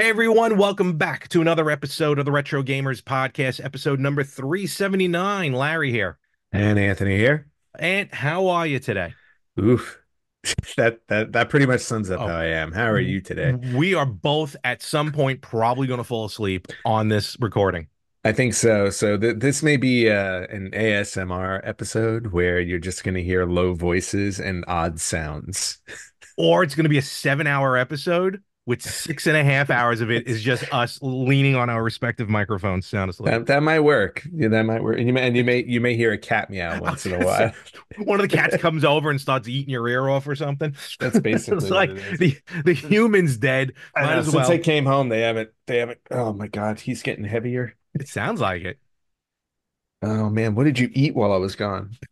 Hey everyone, welcome back to another episode of the Retro Gamers Podcast, episode number 379. Larry here. And Anthony here. And how are you today? Oof. That pretty much sums up how Oh, I am. How are you today? we are both at some point probably going to fall asleep on this recording. I think so. So th this may be an ASMR episode where you're just going to hear low voices and odd sounds. Or it's going to be a 7 hour episode with 6.5 hours of it is just us leaning on our respective microphones sound asleep. That might work. Yeah, that might work. And you may hear a cat meow I was once in a gonna say, while. one of the cats comes over and starts eating your ear off or something. That's It's basically what like it is. the human's dead. I Might know. as Since I well. came home, they haven't. Oh my God, he's getting heavier. It sounds like it. Oh man, what did you eat while I was gone? I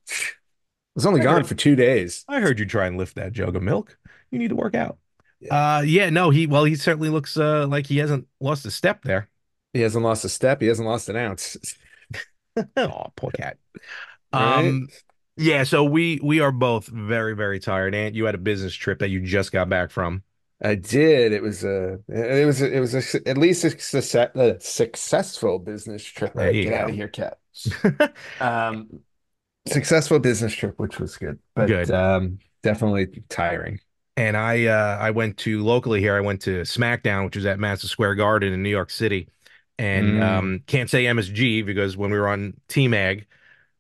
was only I gone heard for 2 days. I heard you try and lift that jug of milk. You need to work out. Yeah. Yeah, no, he certainly looks like he hasn't lost a step there. He hasn't lost a step. He hasn't lost an ounce. Oh, poor cat. Right? Um, yeah, so we are both very, very tired. And you had a business trip that you just got back from. I did. At least a successful business trip. All There right, you get out of go. here, cat. Um, Successful business trip, which was good, but Good. definitely tiring. And I went to locally here. I went to SmackDown, which was at Madison Square Garden in New York City. And Mm. can't say MSG because when we were on TMAG,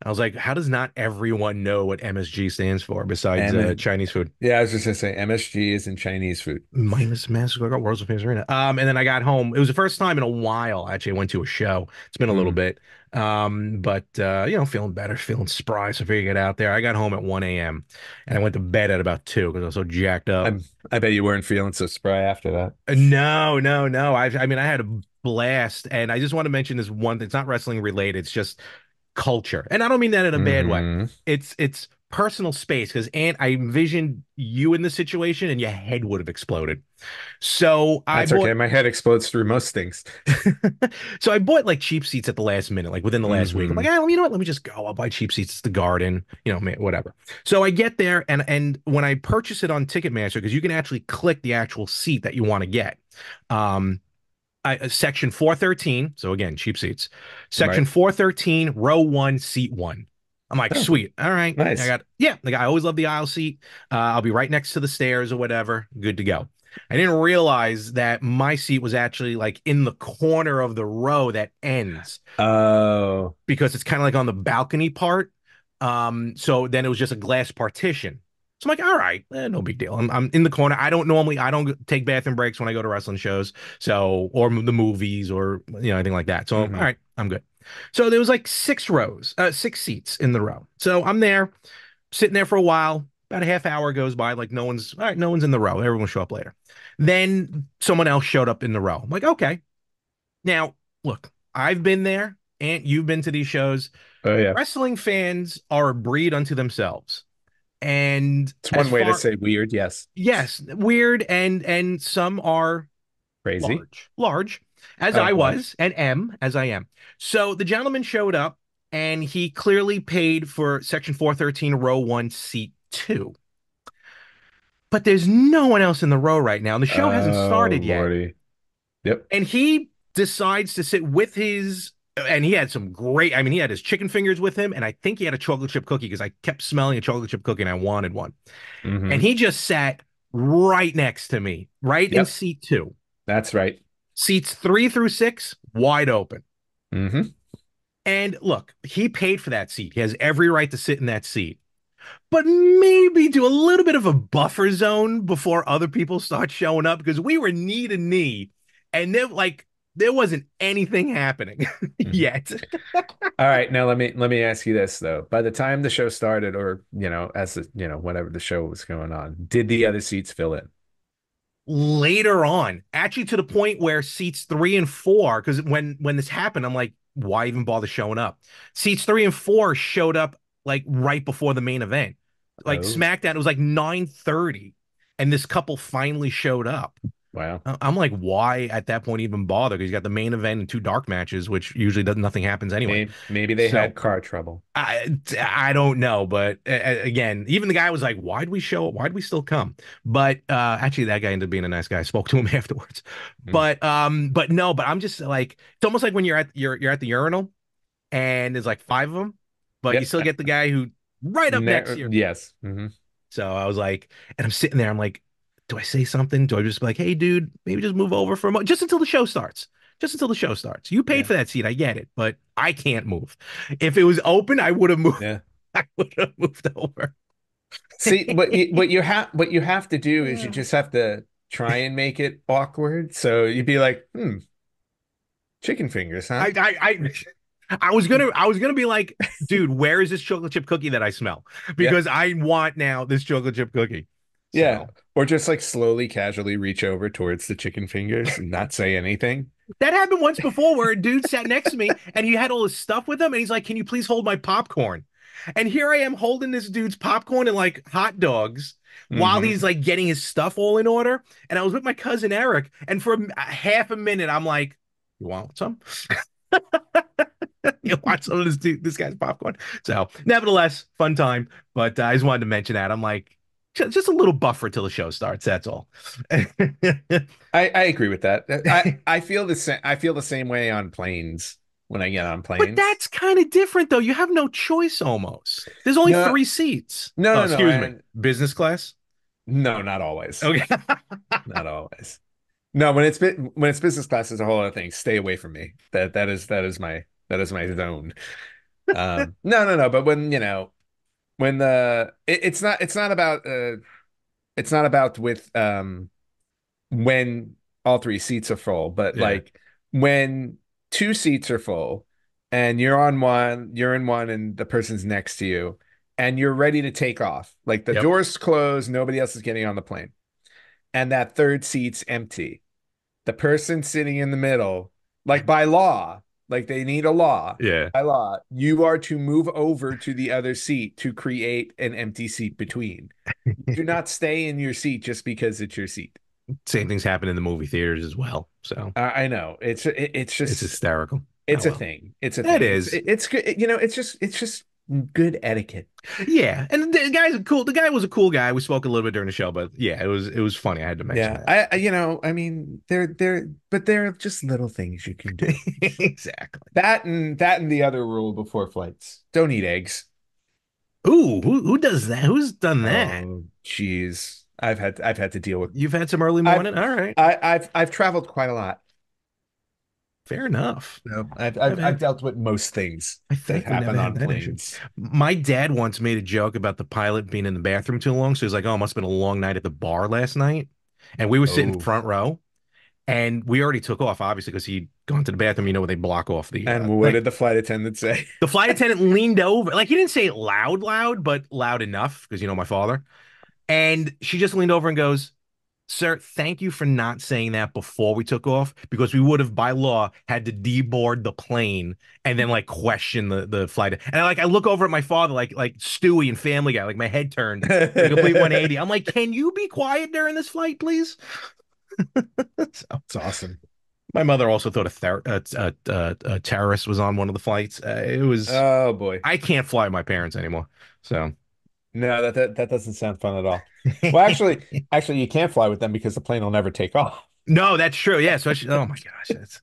I was like, how does not everyone know what MSG stands for besides M Chinese food? Yeah, I was just gonna say MSG is in Chinese food. Minus Madison Square Garden, World's Famous Arena. And then I got home. It was the first time in a while actually I went to a show. It's been a little Mm. bit. But feeling better, feeling spry. So I figured get out there. I got home at 1 a.m. and I went to bed at about 2 because I was so jacked up. I bet you weren't feeling so spry after that. No, no, no. I mean, I had a blast, and I just want to mention this one thing. It's not wrestling related. It's just culture, and I don't mean that in a bad way. Hmm. It's personal space because, Ant, I envisioned you in this situation, and your head would have exploded. So I That's okay. bought, My head explodes through most things. so I bought like cheap seats at the last minute, like within the last week. I'm like, Hmm. ah, you know what? Let me just go. I'll buy cheap seats. It's the Garden, whatever. So I get there, and when I purchase it on Ticketmaster, because you can actually click the actual seat that you want to get. Um, section 413. So again, cheap seats. Section Right. 413, row one, seat one. I'm like, Oh, sweet. All right. nice. Yeah. Like I always love the aisle seat. I'll be right next to the stairs or whatever. Good to go. I didn't realize that my seat was actually like in the corner of the row that ends Oh. because it's kind of like on the balcony part. So then it was just a glass partition. So I'm like, all right, no big deal. I'm in the corner. I don't take bathroom breaks when I go to wrestling shows. So, or the movies or, anything like that. So, all Hmm. right, I'm good. So there was like 6 rows, 6 seats in the row. So I'm there, sitting there for a while. About a half hour goes by, like all right, no one's in the row. Everyone will show up later. Then someone else showed up in the row. I'm like, okay. Now, look, I've been there and you've been to these shows. Oh yeah. Wrestling fans are a breed unto themselves. And It's as one way to far, say weird. Yes. yes, weird and some are Crazy. large, as Oh, I well. was and am as I am. So the gentleman showed up and he clearly paid for section 413, row one, seat two. But there's no one else in the row right now. And the show hasn't Oh, started yet. Lordy. Yep. And he decides to sit with his, and he had some great, I mean, he had his chicken fingers with him, and I think he had a chocolate chip cookie because I kept smelling a chocolate chip cookie and I wanted one. And Hmm. he just sat right next to me, right in Yep. seat two. That's right. Seats 3 through 6, wide open. Hmm. And look, he paid for that seat. He has every right to sit in that seat, but maybe do a little bit of a buffer zone before other people start showing up because we were knee to knee and there wasn't anything happening Hmm. yet. All right. Now let me ask you this though. By the time the show started, or whatever the show was going on, did the other seats fill in? Later on, actually to the point where seats 3 and 4, because when this happened, I'm like, why even bother showing up? Seats 3 and 4 showed up like right before the main event. Like Oh. SmackDown, it was like 9:30, and this couple finally showed up. Wow. I'm like, why at that point even bother? Because you got the main event and two dark matches, which usually does nothing happens anyway. Maybe they So had car trouble. I don't know, but again, even the guy was like, "Why'd we show? Why'd we still come?" But actually, that guy ended up being a nice guy. I spoke to him afterwards. Mm. But no, but I'm just like, it's almost like when you're at the urinal and there's like five of them, but you Yep. still get the guy who right up next to you. Yes. Hmm. So I was like, and I'm sitting there, I'm like, do I say something? Do I just be like, hey, dude, maybe just move over for a moment, just until the show starts? Just until the show starts. You paid Yeah. for that seat, I get it, but I can't move. If it was open, I would have moved. Yeah. I would have moved over. See, what you have to do is you just have to try and make it awkward. So you'd be like, chicken fingers, huh? I was gonna be like, dude, where is this chocolate chip cookie that I smell? Yeah. Because I want now this chocolate chip cookie. Yeah. So Or just like slowly, casually reach over towards the chicken fingers and not say anything. that happened once before where a dude sat next to me and he had all his stuff with him and he's like, can you please hold my popcorn? And here I am holding this dude's popcorn and like hot dogs while Hmm. he's like getting his stuff all in order. And I was with my cousin Eric, and for half a minute, I'm like, you want some? You want some of this guy's popcorn? So, nevertheless, fun time. But I just wanted to mention that. I'm like, just a little buffer till the show starts. That's all. I agree with that. I feel the same. I feel the same way on planes when I get on But planes. that's kind of different, though. You have no choice almost. There's only No, three seats. Oh, no. excuse me. Business class? No, not always. Okay. Not always. No, when it's business class is a whole other thing. Stay away from me. That is my zone. No. But when when it's not about with when all three seats are full, but Yeah. like when two seats are full and you're in one and the person's next to you and you're ready to take off. Like the Yep. doors closed, nobody else is getting on the plane. And that third seat's empty. The person sitting in the middle, like by law, like they need a law. Yeah. By law, you are to move over to the other seat to create an empty seat between. You do not stay in your seat just because it's your seat. Same things happen in the movie theaters as well. So I know it's it's just hysterical. Oh it's a well. thing. It's a That thing. is. It's good. It's just good etiquette. Yeah. And the guy's cool. The guy was a cool guy. We spoke a little bit during the show, but yeah, it was funny. I had to mention Yeah, that. I mean, but they're just little things you can do. Exactly. That and the other rule before flights: don't eat eggs. Ooh, who does that? Who's done that? Oh, geez, I've had to deal with. You've had some early I've morning? All right. I've traveled quite a lot. Fair enough. No, I've I've had dealt with most things I that thankfully never happen had on that issue. planes. My dad once made a joke about the pilot being in the bathroom too long. So he's like, oh, it must have been a long night at the bar last night. And we were sitting Oh, front row and we already took off, obviously, because he'd gone to the bathroom. You know, where they block off the and what thing. did the flight attendant say? The flight attendant leaned over, like he didn't say it loud, but loud enough because you know my father. And she just leaned over and goes, sir, thank you for not saying that before we took off because we would have by law had to deboard the plane and then like question the flight. And I look over at my father like Stewie and Family Guy, like my head turned like a complete 180. I'm like, can you be quiet during this flight, please? So It's awesome. my mother also thought a terrorist was on one of the flights. It was Oh boy. I can't fly with my parents anymore. So No, that doesn't sound fun at all. Well, actually, you can't fly with them because the plane will never take off. no, that's true. Yeah, especially oh my gosh, that's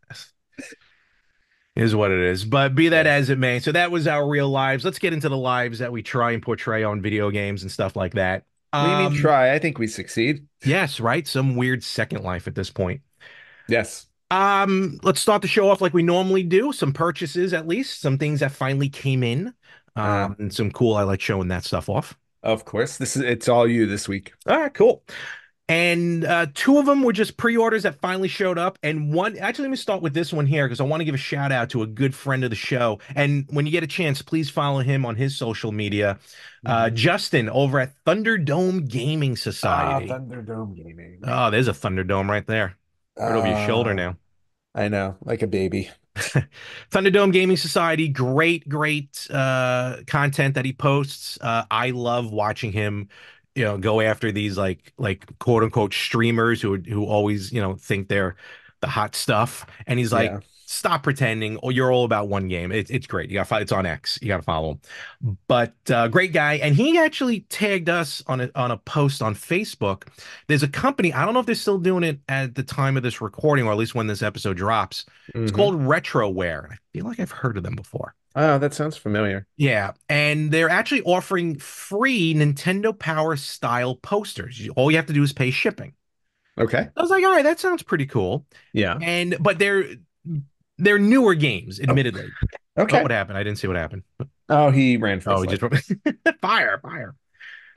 is what it is. But be that Yeah. as it may, so that was our real lives. Let's get into the lives that we try and portray on video games and stuff like that. What do you mean try? I think we succeed. Yes, right. Some weird second life at this point. Yes. Let's start the show off like we normally do. Some purchases, at least, some things that finally came in. Uh, And some cool. I like showing that stuff off. of course. It's all you this week. All right, cool. And two of them were just pre-orders that finally showed up. And one, actually, let me start with this one here because I want to give a shout out to a good friend of the show. And when you get a chance, please follow him on his social media. Mhm. Justin over at Thunderdome Gaming Ah, Society. Thunderdome Gaming. Oh, there's a Thunderdome right there, right over your shoulder Uh, now. I know, like a baby. Thunderdome Gaming Society, great content that he posts. I love watching him go after these like quote unquote streamers who always, think they're the hot stuff. And he's like, Yeah. stop pretending, or you're all about one game. It's great. You got it's on X. You got to follow him. But great guy. And he actually tagged us on a post on Facebook. There's a company, I don't know if they're still doing it at the time of this recording, or at least when this episode drops. It's Hmm. called Retroware. I feel like I've heard of them before. Oh, that sounds familiar. Yeah, and they're actually offering free Nintendo Power style posters. All you have to do is pay shipping. Okay. I was like, all right, that sounds pretty cool. Yeah. And but they're newer games, Oh, admittedly. Oh, okay. what happened? I didn't see what happened. Oh, he ran for Oh, his he life. just fire, fire.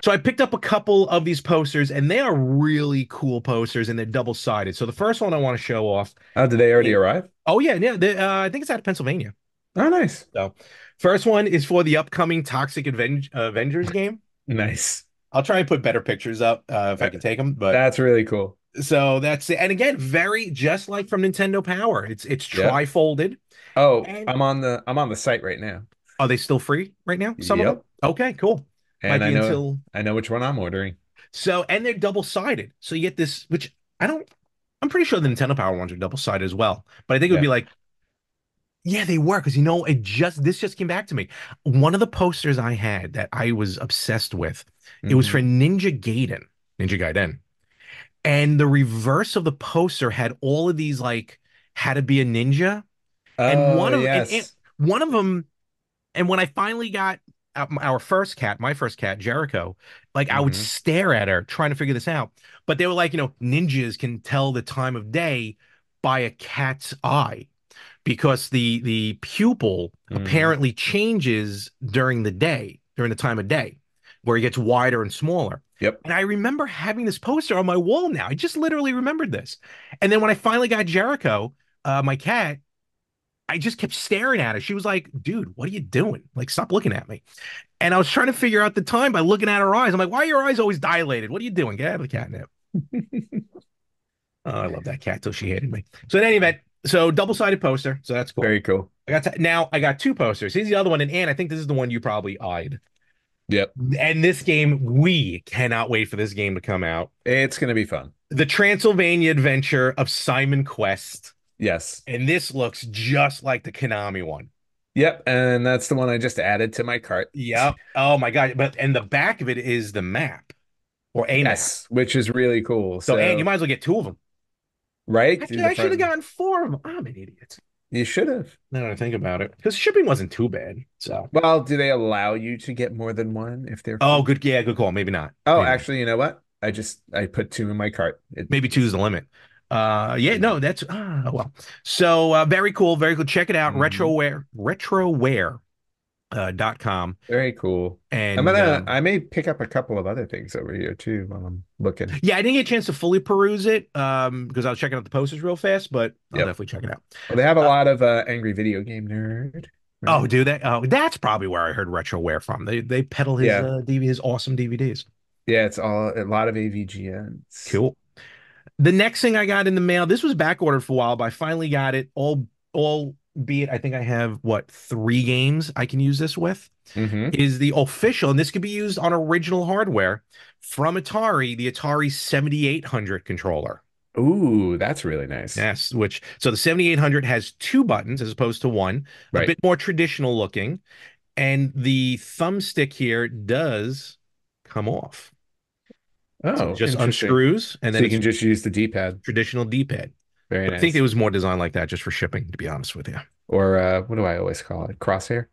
So I picked up a couple of these posters, and they are really cool posters, and they're double-sided. So the first one I want to show off. Oh, did they already arrive? Oh yeah, yeah. I think it's out of Pennsylvania. Oh, nice. So first one is for the upcoming Toxic Avengers game. Nice. I'll try and put better pictures up if I Uh, can take them. But That's really cool. so that's it. And again, very just like from Nintendo Power. It's Yep. tri-folded. Oh, And I'm on the site right now. are they still free right now? Some of them? Yep. Okay, cool. Might And I be know until I know which one I'm ordering. so, and they're double-sided. So you get this, which I don't, I'm pretty sure the Nintendo Power ones are double-sided as well. But I think it would Yeah. be like, yeah, they were, because this just came back to me. One of the posters I had that I was obsessed with, it was for Hmm. Ninja Gaiden. And the reverse of the poster had all of these like how to be a ninja, and Oh, and yes. one of them. And when I finally got my first cat, Jericho, like I would Hmm. stare at her trying to figure this out. But they were like, ninjas can tell the time of day by a cat's eye, because the pupil Hmm. apparently changes during the day, during the time of day, where it gets wider and smaller. Yep. And I remember having this poster on my wall now. I just literally remembered this. And then when I finally got Jericho, my cat, I just kept staring at her. She was like, dude, what are you doing? Like, stop looking at me. And I was trying to figure out the time by looking at her eyes. I'm like, why are your eyes always dilated? What are you doing? Get out of the catnip. Oh, I love that cat till she hated me. So in any event, so double-sided poster. So that's cool. Very cool. Now I got two posters. Here's the other one. And Anne, I think this is the one you probably eyed. Yep. And this game, we cannot wait for this game to come out. It's gonna be fun. The Transylvania Adventure of Simon Quest. Yes. And this looks just like the Konami one. Yep. And that's the one I just added to my cart. Yep. Oh my God. And the back of it is the map, or a map. Yes, which is really cool. So, Anne, you So, might as well get two of them. right? Actually, The I should have front. gotten four of them. I'm an idiot. You should have. Now that I think about it, because shipping wasn't too bad. So, Well, do they allow you to get more than one if they're oh, free? good. Yeah, good call. Maybe not. Oh, Maybe not. actually, you know what? I put two in my cart. Maybe two is the limit. Yeah, Yeah. no, that's well. So very cool, very cool. Check it out, Hmm. retroware.com. Very cool. And I may pick up a couple of other things over here too while I'm looking. yeah, I didn't get a chance to fully peruse it because I was checking out the posters real fast, but I'll Yep. definitely check it out. Well, they have a Uh, lot of Angry Video Game Nerd, oh, right? do they? Oh, that's probably where I heard Retroware from. They peddle his Yeah. his awesome DVDs. Yeah, it's all a lot of AVGNs. Cool. The next thing I got in the mail, this was back ordered for a while, but I finally got it. All be it, I think I have what, three games I can use this with. Hmm. Is the official, and this could be used on original hardware from Atari, the Atari 7800 controller. Ooh, that's really nice. Yes, so the 7800 has two buttons as opposed to one, a Right. bit more traditional looking, and the thumbstick here does come off. So it Oh, just interesting. unscrews, and So then you it's can just use the D-pad. traditional D-pad. Very But I think it nice. was more designed like that just for shipping, to be honest with you. Or what do I always call it? Crosshair?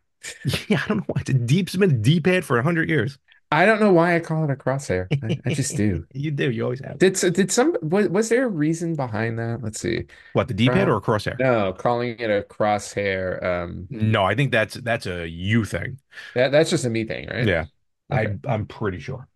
Yeah, I don't know why. It's been a D-pad for 100 years. I don't know why I call it a crosshair. I just do. You do. You always have. Was there a reason behind that? Let's see. What, the D-pad or Cro a crosshair? No, calling it a crosshair. No, I think that's a you thing. That's just a me thing, right? Yeah, Okay. I'm pretty sure.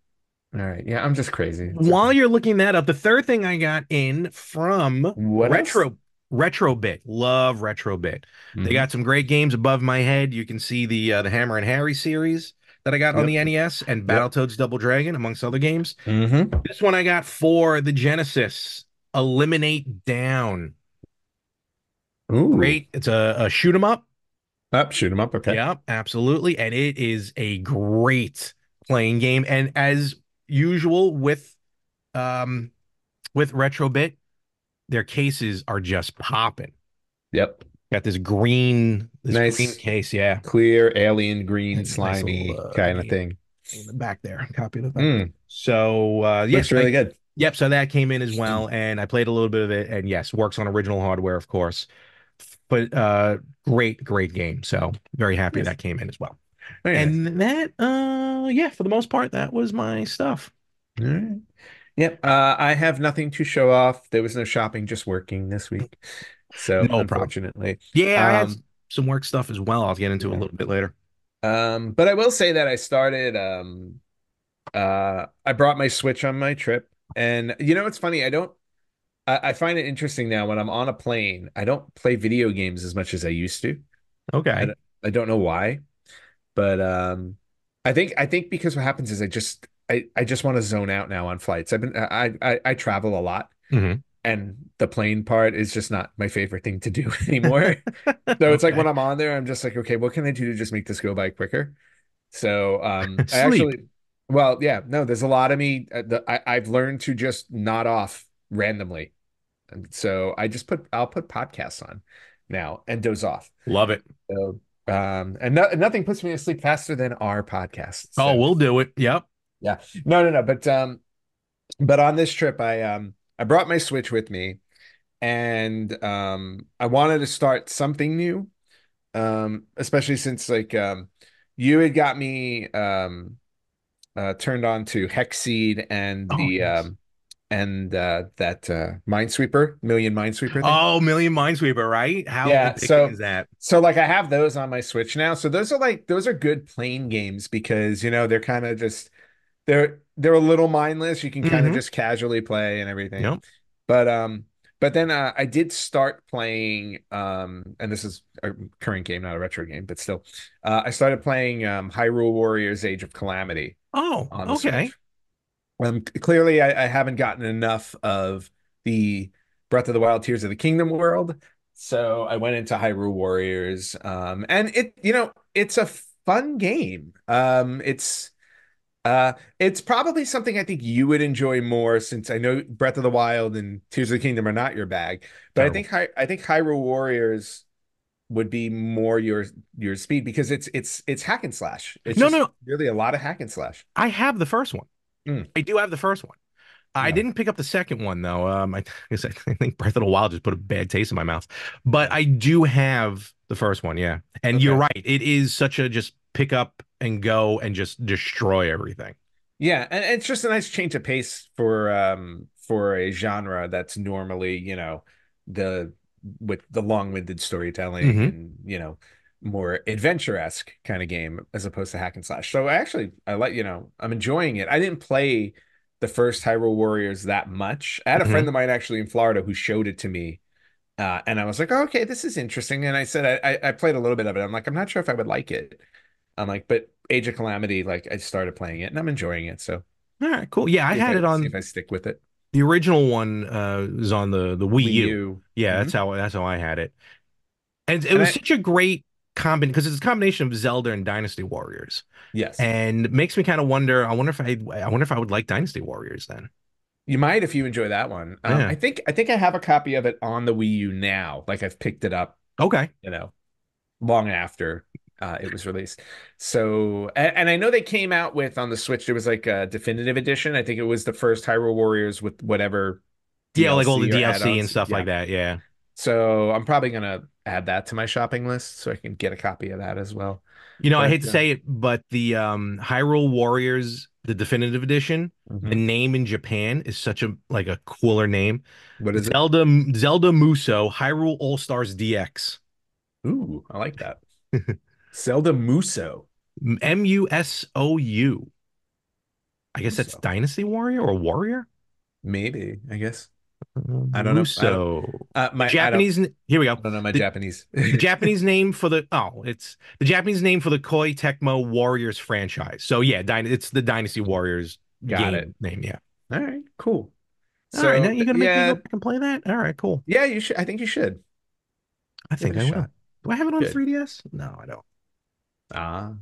All right. Yeah, I'm just crazy. It's While okay. you're looking that up, the third thing I got in from What else? Retrobit, love Retrobit. They Hmm. got some great games above my head. You can see the Hammer and Harry series that I got on Yep. the NES, and Yep. Battletoads Double Dragon, amongst other games. Hmm. This one I got for the Genesis, Eliminate Down. Ooh. Great. It's a shoot 'em up. Up, shoot 'em up. Okay. Yeah, absolutely. And it is a great playing game. And as usual um with Retrobit, their cases are just popping. Yep. Got this green Nice, case, yeah. clear, alien green, And nice little slimy kind of game thing. in the back there. Copy of the back there. Mm, So looks yes, really good. yep. So that came in as well, and I played a little bit of it, and yes, works on original hardware, of course. But great game. So very happy Nice. that came in as well. Very nice. And that yeah, for the most part, that was my stuff. All right. Yep. I have nothing to show off. There was no shopping, just working this week. So No problem. unfortunately, Yeah, I had um, some work stuff as well. I'll get into a yeah. little bit later. But I will say that I started, I brought my Switch on my trip, and it's funny. I find it interesting now when I'm on a plane. I don't play video games as much as I used to. I Okay. don't, I don't know why, but I think because what happens is I just want to zone out now on flights. I travel a lot, Hmm. and the plane part is just not my favorite thing to do anymore. So it's like when Okay. I'm on there, I'm just like, okay, what can I do to just make this go by quicker? So I Sleep. actually, well, yeah, no, there's a lot of me. I've learned to just nod off randomly, and so I'll put podcasts on now and doze off. Love it. So and nothing puts me to sleep faster than our podcast. Oh, So we'll do it. Yep. yeah, no, no, no, but on this trip, I brought my Switch with me, and I wanted to start something new, especially since like you had got me turned on to Hexseed and Oh, the yes. that Minesweeper, Million Minesweeper thing. Oh, Million Minesweeper, right? How Yeah, addicting is that? so like I have those on my Switch now. So those are good plane games because they're kind of just they're a little mindless. You can kind of Hmm. just casually play and everything. Yep. But then I did start playing and this is a current game, not a retro game, but still. I started playing Hyrule Warriors Age of Calamity Oh, on the okay. Switch. Clearly I haven't gotten enough of the Breath of the Wild Tears of the Kingdom world. So I went into Hyrule Warriors. And it's a fun game. It's probably something I think you would enjoy more since I know Breath of the Wild and Tears of the Kingdom are not your bag. But Terrible. I think Hyrule Warriors would be more your speed because it's hack and slash. It's No, no, just no. really a lot of hack and slash. I have the first one. Mm, I do have the first one. I yeah, didn't pick up the second one though. I think Breath of the Wild just put a bad taste in my mouth. But yeah. I do have the first one, yeah. And you're Okay. right. It is such a just pick up and go and just destroy everything. Yeah, and it's just a nice change of pace for a genre that's normally, the with the long-winded storytelling Hmm. and, more adventure-esque kind of game as opposed to hack and slash. So I like, I'm enjoying it. I didn't play the first Hyrule Warriors that much. I had a friend Hmm. of mine actually in Florida who showed it to me. And I was like, oh, okay, this is interesting. And I said, I played a little bit of it. I'm like, I'm not sure if I would like it. I'm like, but Age of Calamity, like I started playing it and I'm enjoying it. So All right, cool. Yeah, I had it see if on I stick with it. the original one was on the Wii Wii U. U. Yeah, Hmm. that's how I had it. And it And was I such a great combination because it's a combination of Zelda and Dynasty Warriors. yes, And it makes me kind of wonder, I wonder if I would like Dynasty Warriors then. you might if you enjoy that one. Yeah. I think I have a copy of it on the Wii U now. Like I've picked it up, Okay. you know, long after it was released. So and I know they came out with on the Switch, there was like a definitive edition. I think it was the first Hyrule Warriors with whatever Yeah, like all the DLC or DLC and add-ons. stuff like Yeah. that. Yeah. So I'm probably gonna add that to my shopping list so I can get a copy of that as well. I But hate to say it, but the Hyrule Warriors, the definitive edition, the mhm. name in Japan is such a cooler name. What is it? Zelda Muso Hyrule All-Stars DX. Ooh, I like that. Zelda Muso. Musou. I guess that's Muso. Dynasty Warrior or Warrior? Maybe, I guess. I don't know. Muso. The I don't Japanese, here we go. I don't know my The Japanese. the Japanese name for it's the Japanese name for the Koei Tecmo Warriors franchise. So yeah, it's the Dynasty Warriors Got it. game name. Yeah. All right, cool. All right, now So you're gonna make me go yeah, back and play that. All right, cool. yeah, you should I think you should I give it think a I will. shot. Do I have it on Good. 3DS? No, I don't. Ah.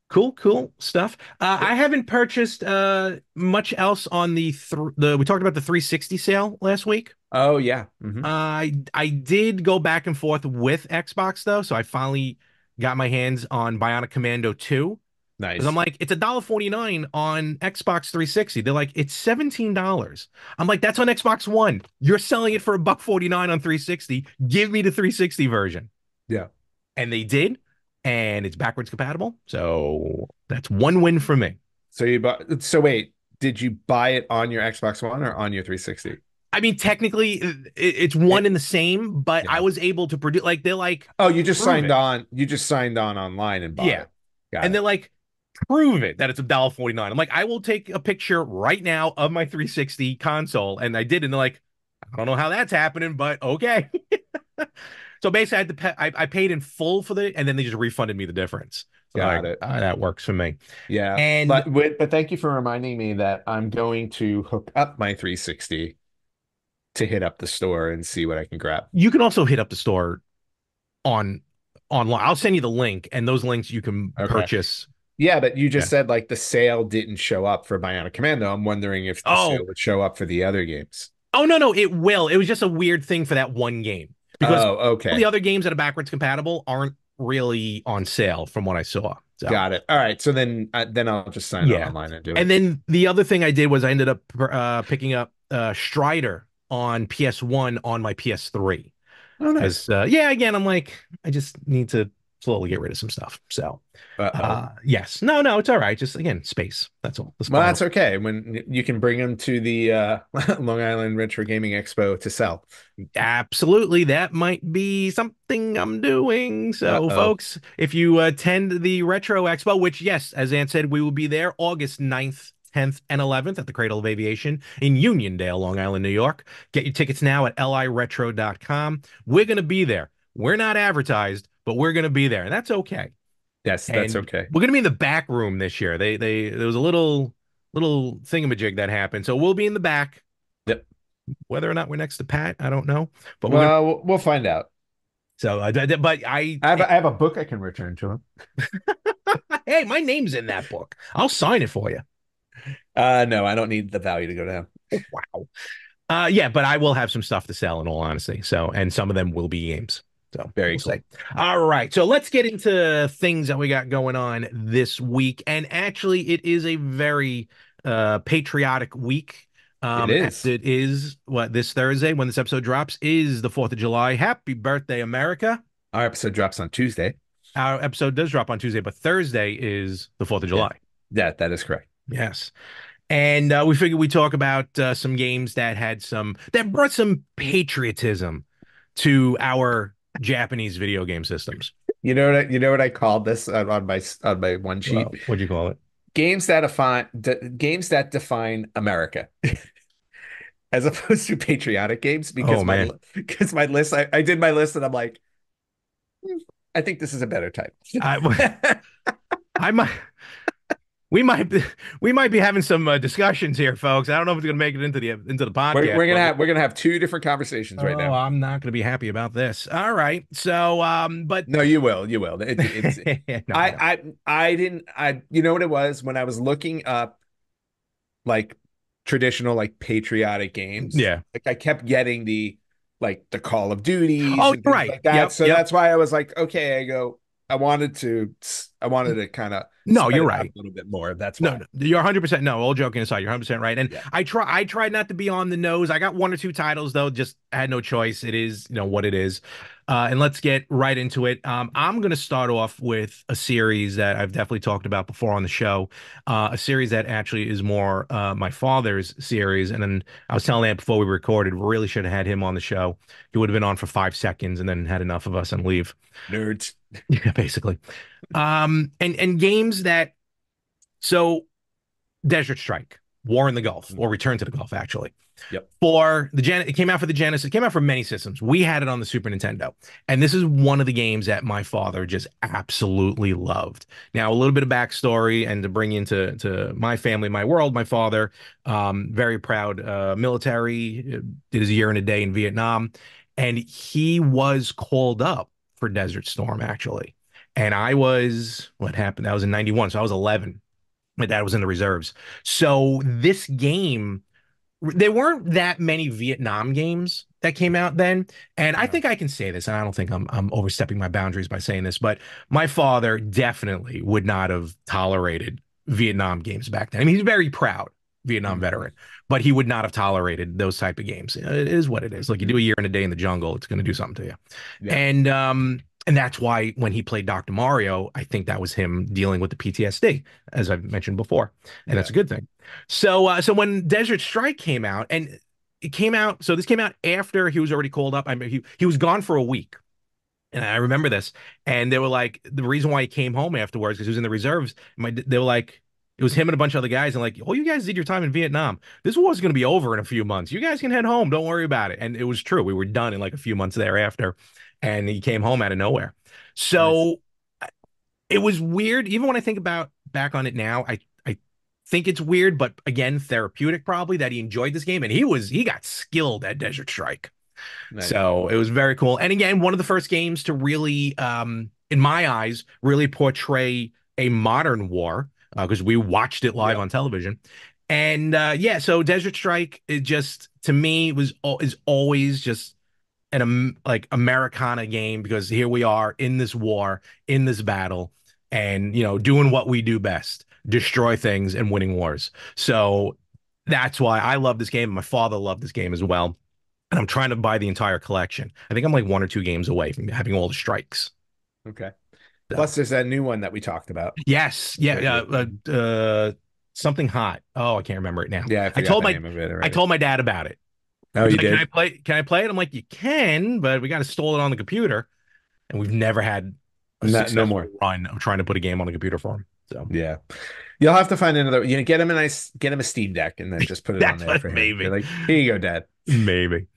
Cool, cool stuff. I Yep. haven't purchased much else on the we talked about the 360 sale last week. Oh yeah. I did go back and forth with Xbox though, so I finally got my hands on Bionic Commando 2 because I'm Nice. like, it's $1.49 on Xbox 360. They're like, it's $17. I'm like, that's on Xbox One. You're selling it for $1.49 on 360. Give me the 360 version. Yeah. And they did, and it's backwards compatible. So that's one win for me. So you bought, so wait, did you buy it on your Xbox One or on your 360? I mean, technically, it's one It, in the same, but I yeah. was able to produce, like, they're like, Oh, you just prove signed it. on. You just signed on online and bought Yeah. it. Got And they're it. like, prove it that it's $1.49. I'm like, I will take a picture right now of my 360 console. And I did. And they're like, I don't know how that's happening, but okay. So basically, I had to pay, I paid in full for the, and then they just refunded me the difference. So like, Got it. that works for me. Yeah. And But thank you for reminding me that I'm going to hook up my 360 to hit up the store and see what I can grab. you can also hit up the store on online. I'll send you the link, and those links you can Okay. purchase. Yeah, but you Yeah. just said like the sale didn't show up for Bionic Commando. I'm wondering if the Oh, sale would show up for the other games. oh no, no, it will. It was just a weird thing for that one game because Oh, all the okay. other games that are backwards compatible aren't really on sale from what I saw. So Got it. All right. So then I'll just sign on yeah. online and do And it. then the other thing I did was I ended up picking up Strider on PS1 on my PS3 Oh, nice. because yeah, again, I'm like, I just need to slowly get rid of some stuff. So Uh-oh. yes, no, no, it's all right. Just again, space. That's all. The Well, spinal. that's okay. When you can bring them to the Long Island Retro Gaming Expo to sell. Absolutely, that might be something I'm doing. So, Uh-oh. folks, if you attend the Retro Expo, which, yes, as Ant said, we will be there August 9th, 10th, and 11th at the Cradle of Aviation in Uniondale, Long Island, New York. Get your tickets now at liretro.com. We're going to be there. We're not advertised, but we're going to be there, and that's okay. Yes, that's And okay. we're going to be in the back room this year. There was a little thingamajig that happened. So we'll be in the back. Yep. Whether or not we're next to Pat, I don't know, but we're gonna. Well, we'll find out. So, but I, I have a book I can return to him. hey, my name's in that book. I'll sign it for you. No, I don't need the value to go down. Wow. Yeah, but I will have some stuff to sell in all honesty. So, and some of them will be games. So Very we'll see. cool. All right. So let's get into things that we got going on this week. And actually, it is a very patriotic week. It As is. it is what this Thursday, when this episode drops, is the 4th of July. Happy birthday, America. Our episode drops on Tuesday. Our episode does drop on Tuesday, but Thursday is the 4th of Yeah. July. Yeah, that is correct. Yes. And we figured we'd talk about some games that brought some patriotism to our Japanese video game systems. You know what I called this on my one sheet? Well, what'd you call it? Games that define America. As opposed to patriotic games Oh man, because my list I did my list and I'm like, "Hmm, I think this is a better type. I I might we might be, we might be having some discussions here, folks. I don't know if it's gonna make it into the podcast, but We're gonna have two different conversations right oh, now. I'm not gonna be happy about this. All right, so but No, you will. It's no, I know. I didn't I you know what it was when I was looking up like traditional like patriotic games. Yeah. Like I kept getting the like the Call of Duties Oh, and you're things right. like that. Yep, So yep. that's why I was like, okay, I wanted to kind of No, spread you're it out a right. little bit more. That's No, why. no, you're 100% no. All joking aside, you're 100% right. And Yeah. I tried not to be on the nose. I got one or two titles though. Just I had no choice. It is, what it is. And let's get right into it. I'm going to start off with a series that I've definitely talked about before on the show. A series that actually is more my father's series. And then I was telling Ant before we recorded, really should have had him on the show. He would have been on for 5 seconds and then had enough of us and leave. Nerds. Yeah, basically. And games that so Desert Strike, War in the Gulf, or Return to the Gulf, actually. Yep. For the Gen, it came out for the Genesis. It came out for many systems. We had it on the Super Nintendo, and this is one of the games that my father just absolutely loved. Now, a little bit of backstory, and to bring into my family, my world. My father, very proud military, did his year and a day in Vietnam, and he was called up for Desert Storm actually. and I was what happened? That was in 91, so I was 11. My dad was in the reserves. So this game, there weren't that many Vietnam games that came out then. And I No. think I can say this, and I don't think I'm overstepping my boundaries by saying this, but my father definitely would not have tolerated Vietnam games back then. I mean, he's very proud Vietnam Hmm. veteran, but he would not have tolerated those type of games. It is what it is. Like you do a year and a day in the jungle, it's going to do something to you. Yeah. And that's why when he played Dr. Mario, I think that was him dealing with the PTSD, as I've mentioned before, and that's Yeah. a good thing. So when Desert Strike came out, and it came out, so this came out after he was already called up. I mean, he was gone for a week, and I remember this. And they were like, the reason why he came home afterwards because he was in the reserves. They were like, it was him and a bunch of other guys, and like, oh, you guys did your time in Vietnam. This war's going to be over in a few months. You guys can head home. Don't worry about it. And it was true. We were done in like a few months thereafter, and he came home out of nowhere. Nice. So it was weird. Even when I think about back on it now, I think it's weird, but again, therapeutic probably that he enjoyed this game and he got skilled at Desert Strike. Nice. So it was very cool. And again, one of the first games to really, in my eyes, really portray a modern war because we watched it live Yep. on television. And yeah, so Desert Strike it just to me is always just an like Americana game because here we are in this war, in this battle, and doing what we do best, destroy things and winning wars. So that's why I love this game. My father loved this game as well. And I'm trying to buy the entire collection. I think I'm like one or two games away from having all the strikes. Okay. So Plus, there's that new one that we talked about. yes, That yeah, you, something hot. Oh, I can't remember it now. yeah, I I forgot told the my name of it I already. told my dad about it. Oh, He was you like, "Can I did? play? Can I play it?" I'm like, "You can, but we got to install it on the computer." And we've never had a No, no successful more. run of trying to put a game on a computer for him. So Yeah. You'll have to find another, get him a Steam Deck and then just put it on that's there what for him. Be maybe, like, here you go, Dad. maybe.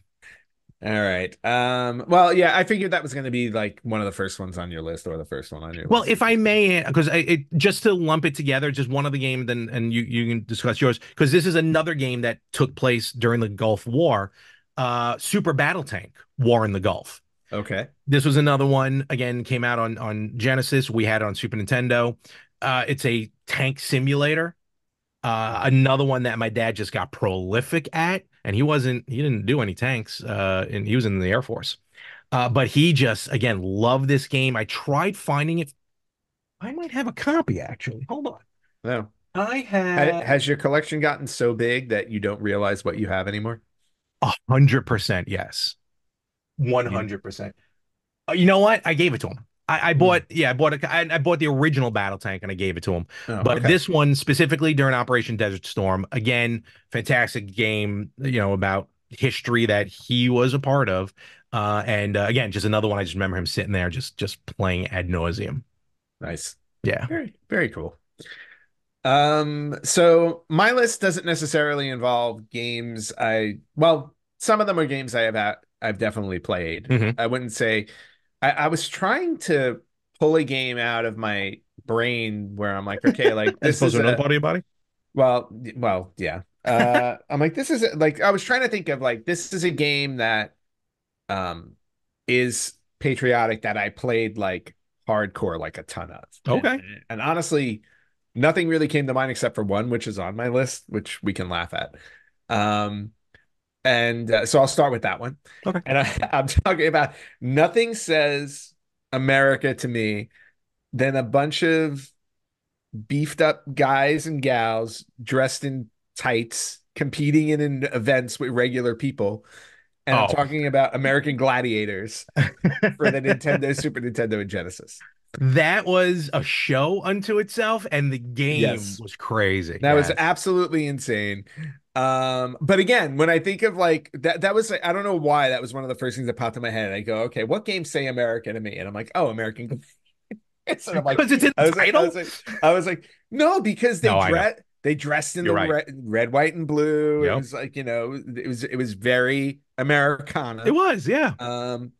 All right. Well, yeah, I figured that was going to be like one of the first ones on your list or the first one on your Well, list. if I may, because it just to lump it together, just one of the game, then and you can discuss yours because this is another game that took place during the Gulf War, Super Battle Tank War in the Gulf. Okay. This was another one. Again, came out on Genesis. We had it on Super Nintendo. It's a tank simulator. Okay. Another one that my dad just got prolific at, and he didn't do any tanks, and he was in the Air Force. But he just again loved this game. I tried finding it. I might have a copy actually. Hold on. No. I have Has your collection gotten so big that you don't realize what you have anymore? 100% yes. You, 100%. You know what? I gave it to him. I hmm. bought, yeah, I bought the original Battle Tank and I gave it to him. Oh, But okay. this one specifically during Operation Desert Storm, again, fantastic game, about history that he was a part of. And again, just another one. I just remember him sitting there just playing ad nauseum. Nice. Yeah. Very, very cool. So my list doesn't necessarily involve games well, some of them are games I've definitely played. Hmm. I wouldn't say I was trying to pull a game out of my brain where I'm like, okay, like As this opposed is to another a part of your body. well, yeah. I'm like, this is like I was trying to think of like this is a game that um is patriotic that I played like hardcore like a ton of. Okay. And honestly, nothing really came to mind except for one, which is on my list, which we can laugh at. Um, and so I'll start with that one. Okay. And I'm talking about nothing says America to me than a bunch of beefed up guys and gals dressed in tights competing in events with regular people. And I'm Oh. talking about American Gladiators for the Nintendo, Super Nintendo, and Genesis. That was a show unto itself, and the game Yes. was crazy. That was Yes. absolutely insane. But again, when I think of like that was like, I don't know why that was one of the first things that popped in my head. I go, okay, what games say America to me? And I'm like, oh, American Gladiators. And I'm like, Because it's in the title? I was like, no, because No, I know. they dressed in You're the right. red, white, and blue. It Yep. was like, it was very It Americana. was, yeah. Um,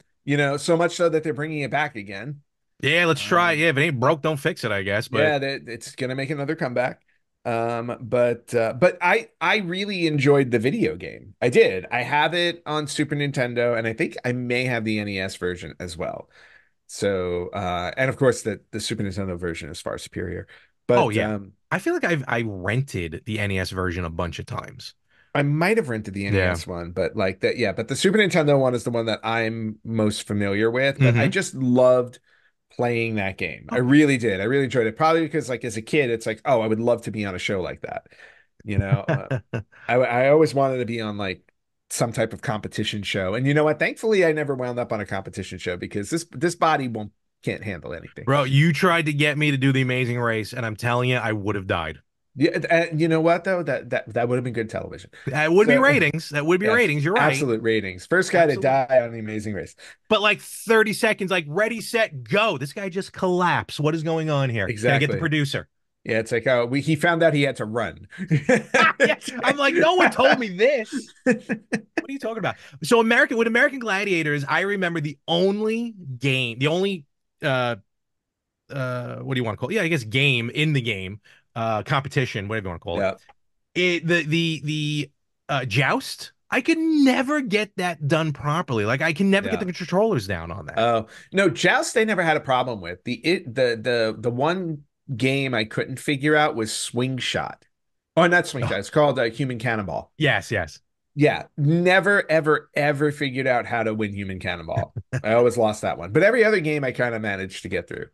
so much so that they're bringing it back again. Yeah, let's try. Um, Yeah, if it ain't broke, don't fix it, I guess. But yeah, it's gonna make another comeback. But I really enjoyed the video game. I did. I have it on Super Nintendo, and I think I may have the NES version as well. So, and of course, the Super Nintendo version is far superior. Oh But yeah. I feel like I rented the NES version a bunch of times. I might have rented the Yeah. NES one, but like that, yeah. But the Super Nintendo one is the one that I'm most familiar with. But I Hmm. just loved playing that game. I Oh yeah. really did. I really enjoyed it. Probably because, like, as a kid, it's like, oh, I would love to be on a show like that. You know, I always wanted to be on like some type of competition show. And you know what? Thankfully, I never wound up on a competition show because this body won't can't handle anything. Bro, you tried to get me to do the Amazing Race, and I'm telling you, I would have died. Yeah, you know what though? That would have been good television. That would be So ratings. That would be yes, ratings. You're right. absolute ratings. First guy to Absolutely. die on The Amazing Race. But like 30 seconds, like ready, set, go. This guy just collapsed. What is going on here? Can I get the Exactly. producer? Yeah, it's like oh, he found out he had to run. Yeah. I'm like, no one told me this. What are you talking about? So with American Gladiators, I remember the only game, the only uh what do you want to call it? Yeah, I guess game in the game, competition, whatever you want to call it. Yeah. The joust. I could never get that done properly. Like I can never get the Yeah. controllers down on that. Oh, no, Joust they never had a problem with. The one game I couldn't figure out was Swing Shot. Oh, not Swing Shot. Oh, It's called Human Cannonball. yes, yes. Yeah, never ever ever figured out how to win Human Cannonball. I always lost that one. But every other game I kind of managed to get through.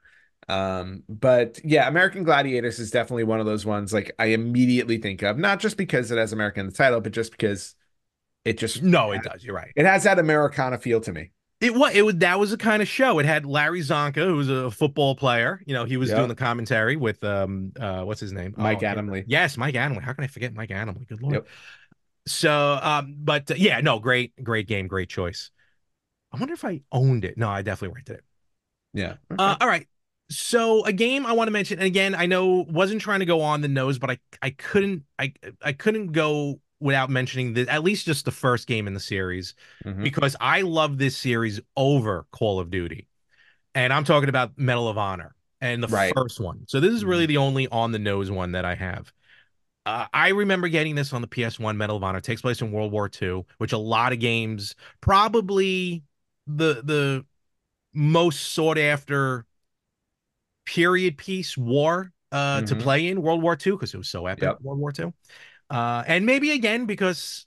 But yeah, American Gladiators is definitely one of those ones like I immediately think of, not just because it has American in the title, but just because it just No, it does. You're right. it has that Americana feel to me. It was that was the kind of show. It had Larry Zonka, who was a football player. He was doing the Yep. commentary with what's his name? Oh, Mike I can't remember. Adamley. Yes, Mike Adamley. How can I forget Mike Adamley? Good Lord. Yep. So but yeah, no, great game, great choice. I wonder if I owned it. No, I definitely rented it. Yeah. Okay. All right. So a game I want to mention, and again, I know wasn't trying to go on the nose, but I couldn't go without mentioning this, at least just the first game in the series, Hmm. because I love this series over Call of Duty. And I'm talking about Medal of Honor and the Right. first one. So this is really Hmm. the only on the nose one that I have. I remember getting this on the PS1. Medal of Honor. It takes place in World War II, which a lot of games, probably the most sought after period piece war to Hmm. play in World War II because it was so epic, Yep. World War II. And maybe again because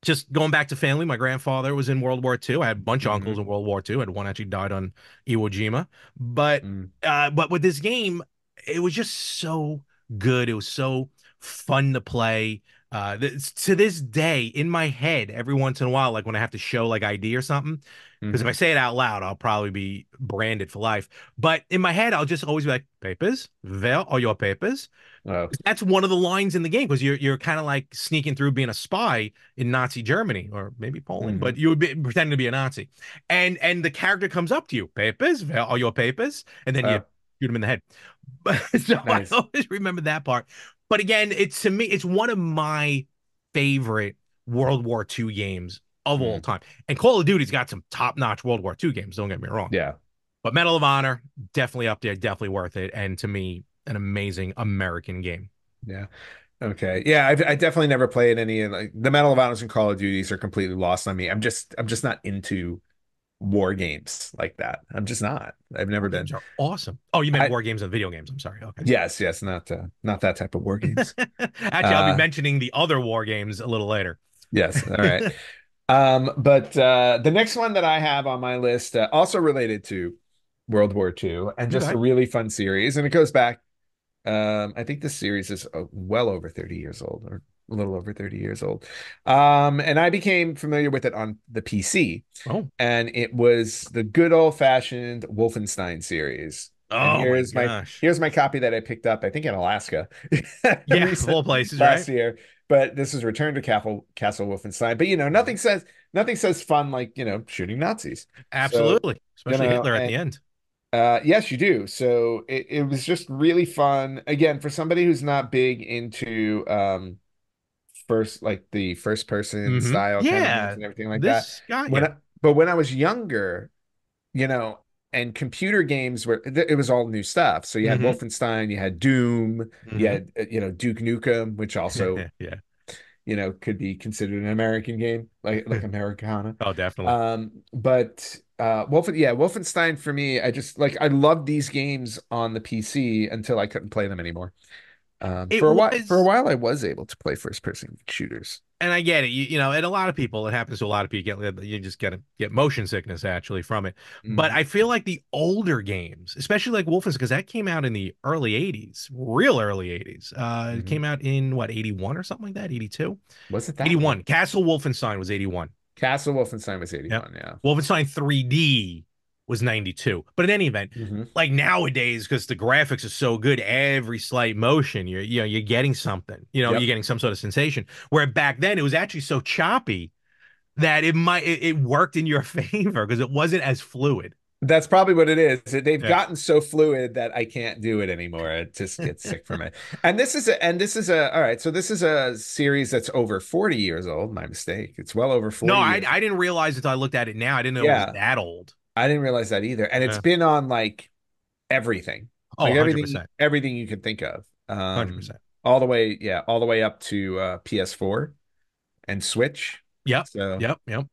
just going back to family, my grandfather was in World War II. I had a bunch of uncles Hmm. in World War II. I had one actually died on Iwo Jima. But Mm. but with this game, it was just so good. It was so fun to play. To this day, in my head, every once in a while, like when I have to show like ID or something, because if I Hmm. say it out loud, I'll probably be branded for life. But in my head, I'll just always be like, papers? Where are your papers? Oh. That's one of the lines in the game because you're kind of like sneaking through being a spy in Nazi Germany or maybe Poland, but Hmm. you would be pretending to be a Nazi. And the character comes up to you, papers, where are your papers? And then you Oh. shoot him in the head. So I Nice. always remember that part. But again, it's to me, it's one of my favorite World War II games of all Mm. time. And Call of Duty's got some top-notch World War II games, don't get me wrong. Yeah. But Medal of Honor, definitely up there, definitely worth it. And to me, an amazing American game. Yeah. Okay. Yeah. I definitely never played any of like the Medal of Honors and Call of Duties are completely lost on me. I'm just not into war games like that. I'm just not. I've War never been. games are awesome. Oh, you meant I war games and video games. I'm sorry. Okay. yes, not that type of war games. Actually, I'll be Uh mentioning the other war games a little later. yes. All right. But the next one that I have on my list, also related to World War II, and just a Okay. really fun series, and it goes back. I think this series is well over 30 years old, or a little over 30 years old. And I became familiar with it on the PC, Oh. and it was the good old-fashioned Wolfenstein series. And Oh my gosh. here's my copy that I picked up, I think in Alaska Yeah, of recent all places, last right? year. But this is Return to Castle Wolfenstein. But Mhm. nothing says fun like, shooting Nazis. So, Absolutely. Especially Hitler at the and end. yes, you do. So it was just really fun. Again, for somebody who's not big into the first person style kind of games Yeah. and everything like that. This got you. But when I was younger, you know, and computer games it was all new stuff. So you had Hmm. Wolfenstein, you had Doom, you Hmm. had Duke Nukem, which also Yeah. could be considered an American game, like Americana. Oh, definitely. But Wolfenstein for me, I loved these games on the PC until I couldn't play them anymore. It For a was, while, I was able to play first person shooters. and I get it. And a lot of people, it happens to a lot of people. You just get motion sickness actually from it. But Hmm. I feel like the older games, especially like Wolfenstein, because that came out in the early '80s, real early '80s. It Hmm. came out in what, '81 or something like that, '82, Was it that '81. late? Castle Wolfenstein was '81. Castle Wolfenstein was Yep. 81, yeah. Wolfenstein 3D was 92. But in any event, Hmm. like nowadays, because the graphics are so good, every slight motion, you're getting something. You're Yep. getting some sort of sensation. Where back then it was actually so choppy that it worked in your favor because it wasn't as fluid. That's probably what it is. They've Yeah. gotten so fluid that I can't do it anymore. I just get sick from it. And this is a all right, so this is a series that's over 40 years old. My mistake. It's well over No, 40 I years. I didn't realize until I looked at it now. I didn't know it was Yeah, that old. I didn't realize that either. And it's Yeah. been on like everything. Oh, Like everything 100%. everything you could think of. 100%. All the way up to PS4 and Switch. Yep. So, Yep. Yep.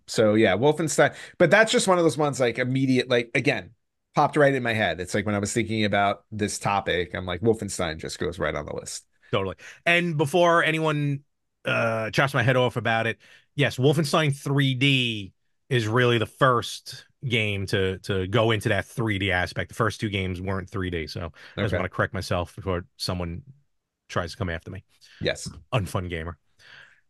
so yeah, Wolfenstein. But that's just one of those ones like immediate, like again, popped right in my head. It's like when I was thinking about this topic, I'm like, Wolfenstein just goes right on the list. Totally. And before anyone chops my head off about it, yes, Wolfenstein 3D is really the first game to go into that 3D aspect. The first two games weren't 3D, so I just want Okay. to correct myself before someone tries to come after me. Yes. Unfun gamer.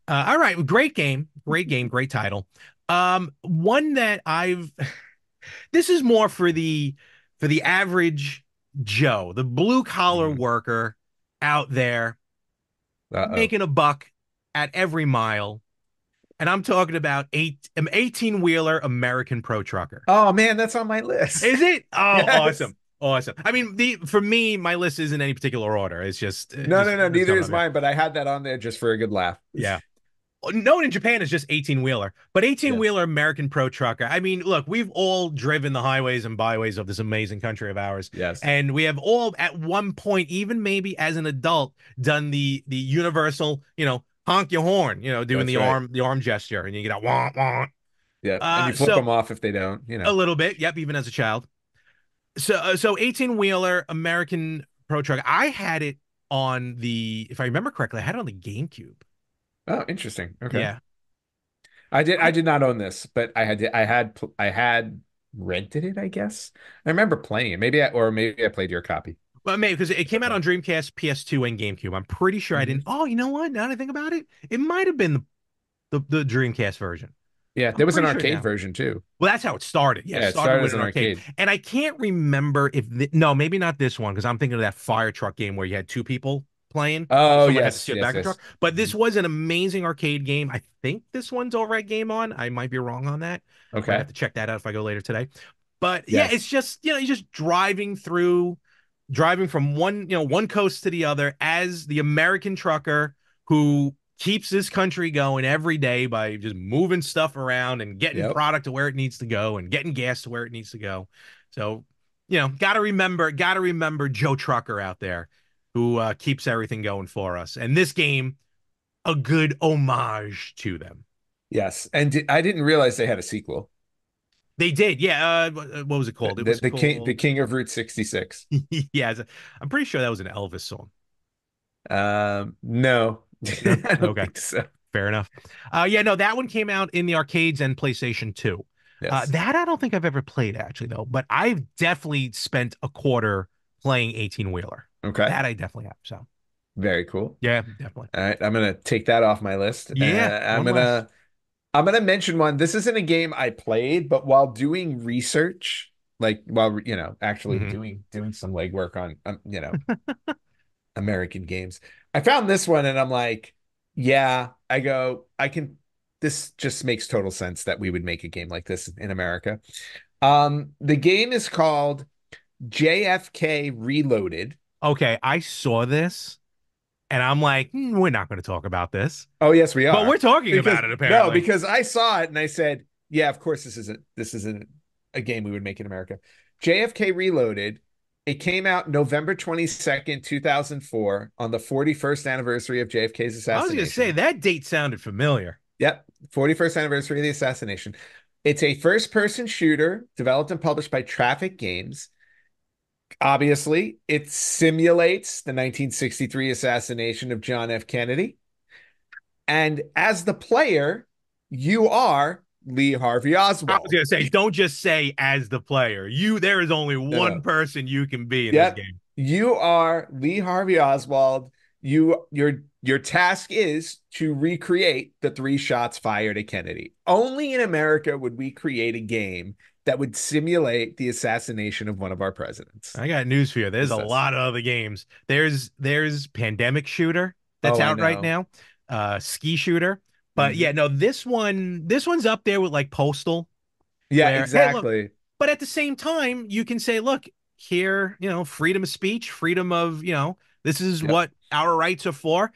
All right, great game, great title. One that I've this is more for the average Joe, the blue collar Mm. worker out there Uh-oh. making a buck at every mile. And I'm talking about an 18 wheeler American Pro Trucker. Oh man, that's on my list. Is it? Oh, Yes. awesome. Awesome. I mean, the for me, my list isn't any particular order. It's No, no, no, just neither coming is up there. mine, but I had that on there just for a good laugh. Yeah. Known in Japan as just 18 wheeler, but 18 Yes. wheeler American Pro Trucker. I mean, look, we've all driven the highways and byways of this amazing country of ours, Yes. and we have all at one point, even maybe as an adult, done the universal, honk your horn, doing That's right. the arm gesture, and you get a wah wah. Yeah. And you flip So them off if they don't, a little bit, yep, even as a child. So 18 wheeler American Pro Trucker. I had it on the, if I remember correctly, I had it on the GameCube. Oh, interesting. Okay. Yeah. I did not own this, but I had rented it, I guess. I remember playing it. Maybe I played your copy. Well, maybe because it came out Okay. on Dreamcast, PS2, and GameCube. I'm pretty sure I didn't. Hmm. Oh, you know what? Now that I think about it, it might have been the Dreamcast version. Yeah, I'm there was an pretty sure arcade now. version too. Well, that's how it started. Yeah, it Yeah, it started started with as an an arcade. arcade. And I can't remember no, maybe not this one, because I'm thinking of that fire truck game where you had two people playing. Oh, Someone had to yes, steer the yes, back of the yes. truck. But this Mhm. was an amazing arcade game. I think this one's over at Game On. I might be wrong on that. Might have Okay. to check that out if I go later today. But yeah, it's Yes. just, you're just driving from one coast to the other as the American trucker who keeps this country going every day by just moving stuff around and getting Yep. product to where it needs to go and getting gas to where it needs to go. So, got to remember Joe Trucker out there who keeps everything going for us. And this game, a good homage to them. Yes. And I didn't realize they had a sequel. They did, yeah. What was it called? It was The called, King of Route 66. yeah. I'm pretty sure that was an Elvis song. No. No, I don't okay. think so. Fair enough. Yeah, no, that one came out in the arcades and PlayStation 2. Yes. That I don't think I've ever played actually though, but I've definitely spent a quarter playing 18 wheeler. Okay. That I definitely have. So Very cool. yeah, definitely. All right, I'm gonna take that off my list. Yeah, one less. I'm gonna mention one. This isn't a game I played, but while doing research, like while actually Hmm. doing some legwork on American games, I found this one and I'm like, yeah, I can. This just makes total sense that we would make a game like this in America. The game is called JFK Reloaded. Okay, I saw this and I'm like, we're not going to talk about this, Oh, yes, we but we're are. talking Because about it no, apparently. because I saw it and I said, yeah, of course this isn't a game we would make in America. JFK Reloaded It came out November 22nd, 2004, on the 41st anniversary of JFK's I was gonna say assassination. that date sounded familiar. Yep, 41st anniversary of the assassination. It's a first-person shooter developed and published by Traffic Games. Obviously, it simulates the 1963 assassination of John F. Kennedy. And as the player, you are Lee Harvey I was Oswald. gonna say, don't just say as the player. There is only No, one no. person you can be in this Yep. game. You are Lee Harvey Oswald. Your task is to recreate the three shots fired at Kennedy. Only in America would we create a game that would simulate the assassination of one of our presidents. I got news for you. There's a Just us. lot of other games. There's Pandemic Shooter that's Oh, I out right know. now. Ski Shooter. But yeah, Mhm. no, this one's up there with like Postal, Yeah, where, hey, look, exactly. but at the same time, you can say, look, here, freedom of speech, freedom of, this is Yep. what our rights are for.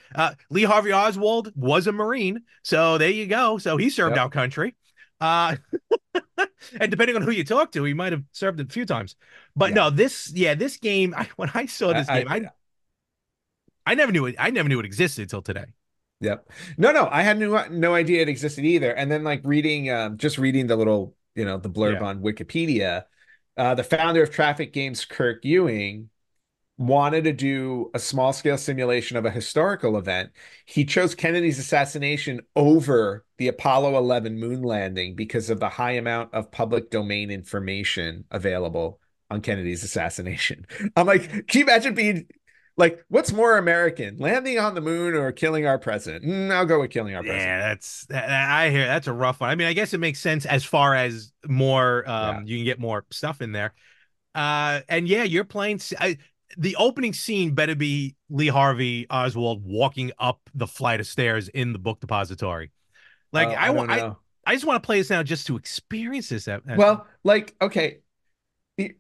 Lee Harvey Oswald was a Marine, so there you go. So he served Yep. our country. Uh, and depending on who you talk to, he might have served it a few times. But Yeah. no, this game, when I saw this game, I I never knew it. I never knew it existed until today. Yep. No, I had no idea it existed either. And then like reading just reading the little, the blurb Yeah. on Wikipedia, the founder of Traffic Games, Kirk Ewing, wanted to do a small scale simulation of a historical event. He chose Kennedy's assassination over the Apollo 11 moon landing because of the high amount of public domain information available on Kennedy's assassination. I'm like, can you imagine being like, what's more American, landing on the moon or killing our president? I'll go with killing our Yeah, president. I hear that's a rough one. I mean, I guess it makes sense as far as more Yeah. you can get more stuff in there. And yeah, you're playing the opening scene better be Lee Harvey Oswald walking up the flight of stairs in the book depository. Like Oh, I don't know. I just want to play this now just to experience this. Well, like, okay,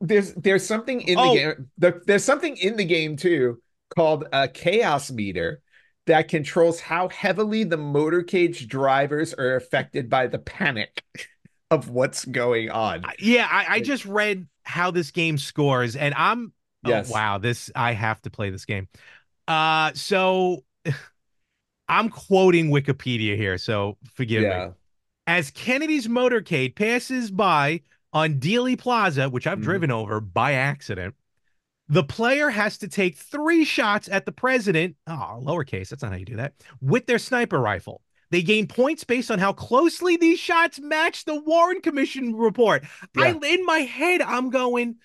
there's something in the Oh, game. There's something in the game too called a chaos meter that controls how heavily the motorcade drivers are affected by the panic of what's going on. yeah, I Like, just read how this game scores, and oh yes. wow, this I have to play this game. So I'm quoting Wikipedia here, so forgive me. Yeah. As Kennedy's motorcade passes by on Dealey Plaza, which I've Mhm. driven over by accident, the player has to take 3 shots at the president. Oh, lowercase, that's not how you do that. With their sniper rifle. They gain points based on how closely these shots match the Warren Commission report. Yeah. In my head, I'm going,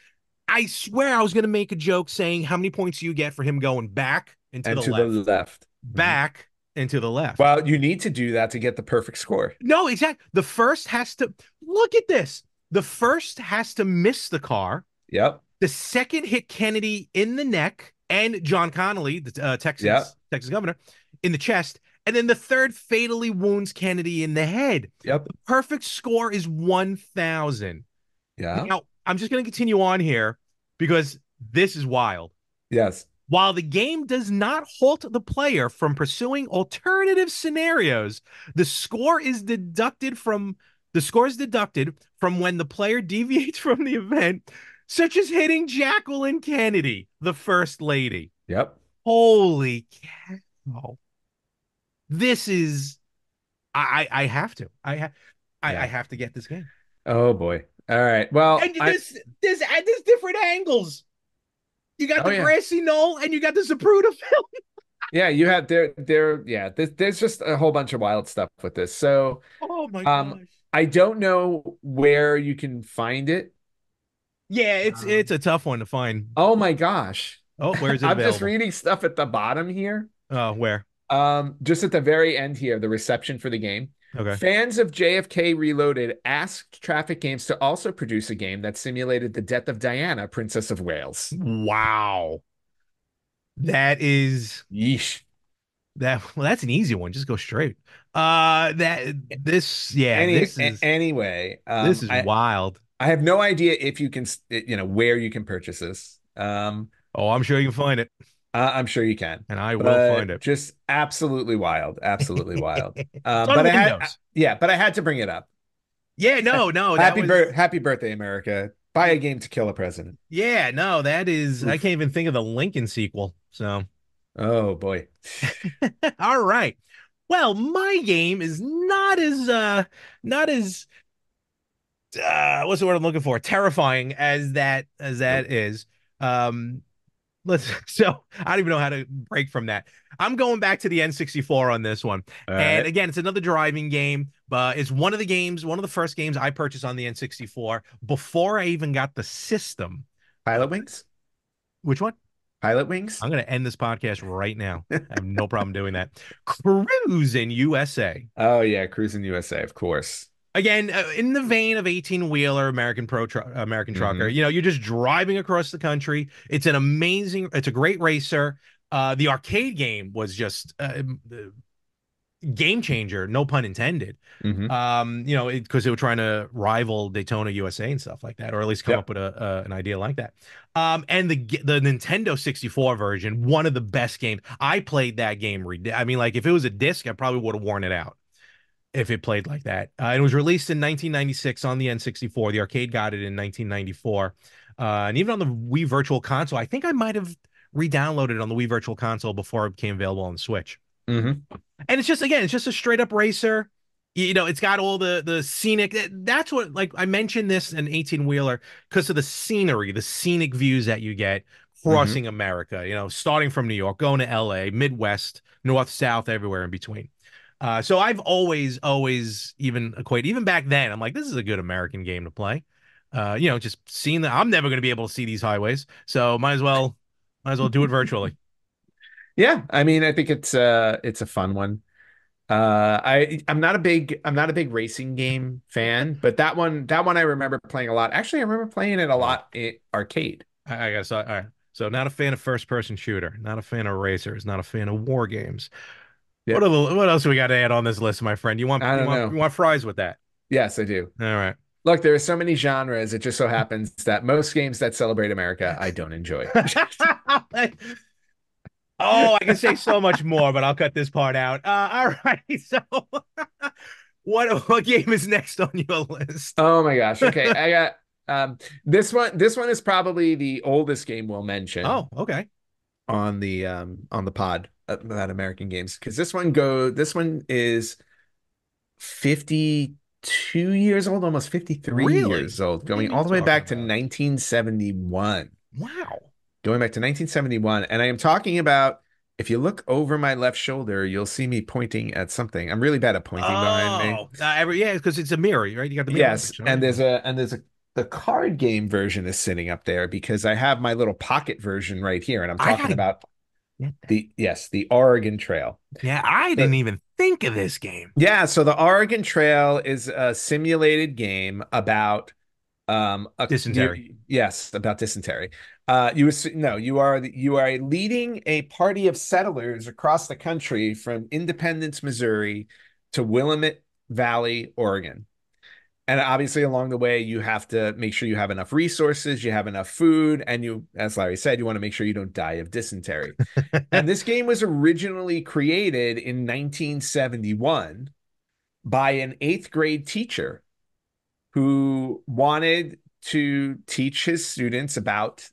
I swear I was going to make a joke saying, how many points do you get for him going back and to And the to the left? left. Mhm. Back and to the left. Well, you need to do that to get the perfect score. No, exactly. The first has to look at this. The first has to miss the car. Yep. The second hit Kennedy in the neck and John Connolly, the Yep. Texas governor, in the chest. And then the third fatally wounds Kennedy in the head. Yep. The perfect score is 1,000. Yeah. Now, I'm just going to continue on here because this is wild. Yes. While the game does not halt the player from pursuing alternative scenarios, the score is deducted from when the player deviates from the event, such as hitting Jacqueline Kennedy, the first lady. Yep. Holy cow. This is I have to. I Yeah. have to get this game. Oh boy. All right. Well, And there's different angles. You got oh the yeah. grassy knoll and you got the Zapruder film. Yeah, you have yeah, there's just a whole bunch of wild stuff with this. So, Oh my um gosh. I don't know where you can find it. Yeah, it's Um, a tough one to find. oh my gosh. Oh, where is it I'm just available? reading stuff at the bottom here. Oh, where? Just at the very end here, the reception for the game. Okay. Fans of JFK Reloaded asked Traffic Games to also produce a game that simulated the death of Diana, Princess of Wales. Wow. That is Yeesh. well, that's an easy one. Just go straight. That this yeah, Anyway, this is wild. I have no idea if you can, where you can purchase this. Oh, I'm sure you can find it, I'm sure you can, and I will find but it. just absolutely wild. It's on But Windows. yeah, but I had to bring it up. Yeah, no, that was Happy birthday, America. Buy a game to kill a president. Yeah, no, that is I Oof. can't even think of the Lincoln sequel. So, Oh boy. all right. Well, my game is not as what's the word I'm looking for? Terrifying as that Nope. is. Um let's so I don't even know how to break from that. I'm going back to the N64 on this one. All And right. again, it's another driving game, but it's one of the first games I purchased on the N64 before I even got the system. Uh, Pilot Wings? which one? Pilot Wings? I'm going to end this podcast right now. I have no problem doing that. Cruise in USA. Oh yeah, Cruising USA, of course. Again, in the vein of 18 wheeler American trucker, Hmm. you're just driving across the country. It's a great racer. The arcade game was just game changer, no pun intended. Hmm. Because they were trying to rival Daytona USA and stuff like that, or at least come up Yep. with an idea like that. And the Nintendo 64 version, one of the best games. I played that game. I mean, like if it was a disc, I probably would have worn it out if it played like that. It was released in 1996 on the N64. The arcade got it in 1994. And even on the Wii Virtual Console, I think I might have re-downloaded it on the Wii Virtual Console before it became available on the Switch. Hmm. And it's just a straight up racer. It's got all the scenic. That's what, like I mentioned this an 18 wheeler because of the scenery, the scenic views that you get Hmm. crossing America. Starting from New York, going to L.A., Midwest, North, South, everywhere in between. So I've always even back then, I'm like, this is a good American game to play. Just seeing that I'm never going to be able to see these highways, so might as well do it virtually. Yeah, I mean, I think it's a fun one. I'm not a big racing game fan, but that one I remember playing a lot. Actually, I remember playing it a Oh, lot in arcade. I guess all right. So not a fan of first person shooter, not a fan of racers, not a fan of war games. Yep. What else do we got to add on this list, my friend? You want I you don't want know. you want fries with that? Yes, I do. All right. Look, there are so many genres. It just so happens that most games that celebrate America, I don't enjoy. Oh, I can say so much more, but I'll cut this part out. All right. So, what game is next on your list? Oh my gosh. Okay, I got this one is probably the oldest game we'll mention Oh, okay. on the pod about American games because this one is 52 years old, almost 53 Really? years old, What going game are all you the way talking back to about? 1971. Wow. Going back to 1971. And I am talking about, if you look over my left shoulder, you'll see me pointing at something. I'm really bad at pointing behind me. Oh, yeah, because it's a mirror, right? You got the mirror Yes, image. All and right. there's a the card game version is sitting up there because I have my little pocket version right here, and I'm I talking gotta about get that. the Oregon Trail. Yeah, I So didn't even think of this game. yeah, so the Oregon Trail is a simulated game about Dysentery. yes, about dysentery. No, you are leading a party of settlers across the country from Independence, Missouri to Willamette Valley, Oregon. And obviously, along the way, you have to make sure you have enough resources, you have enough food, and you, as Larry said, you want to make sure you don't die of dysentery. And this game was originally created in 1971 by an eighth grade teacher who wanted to teach his students about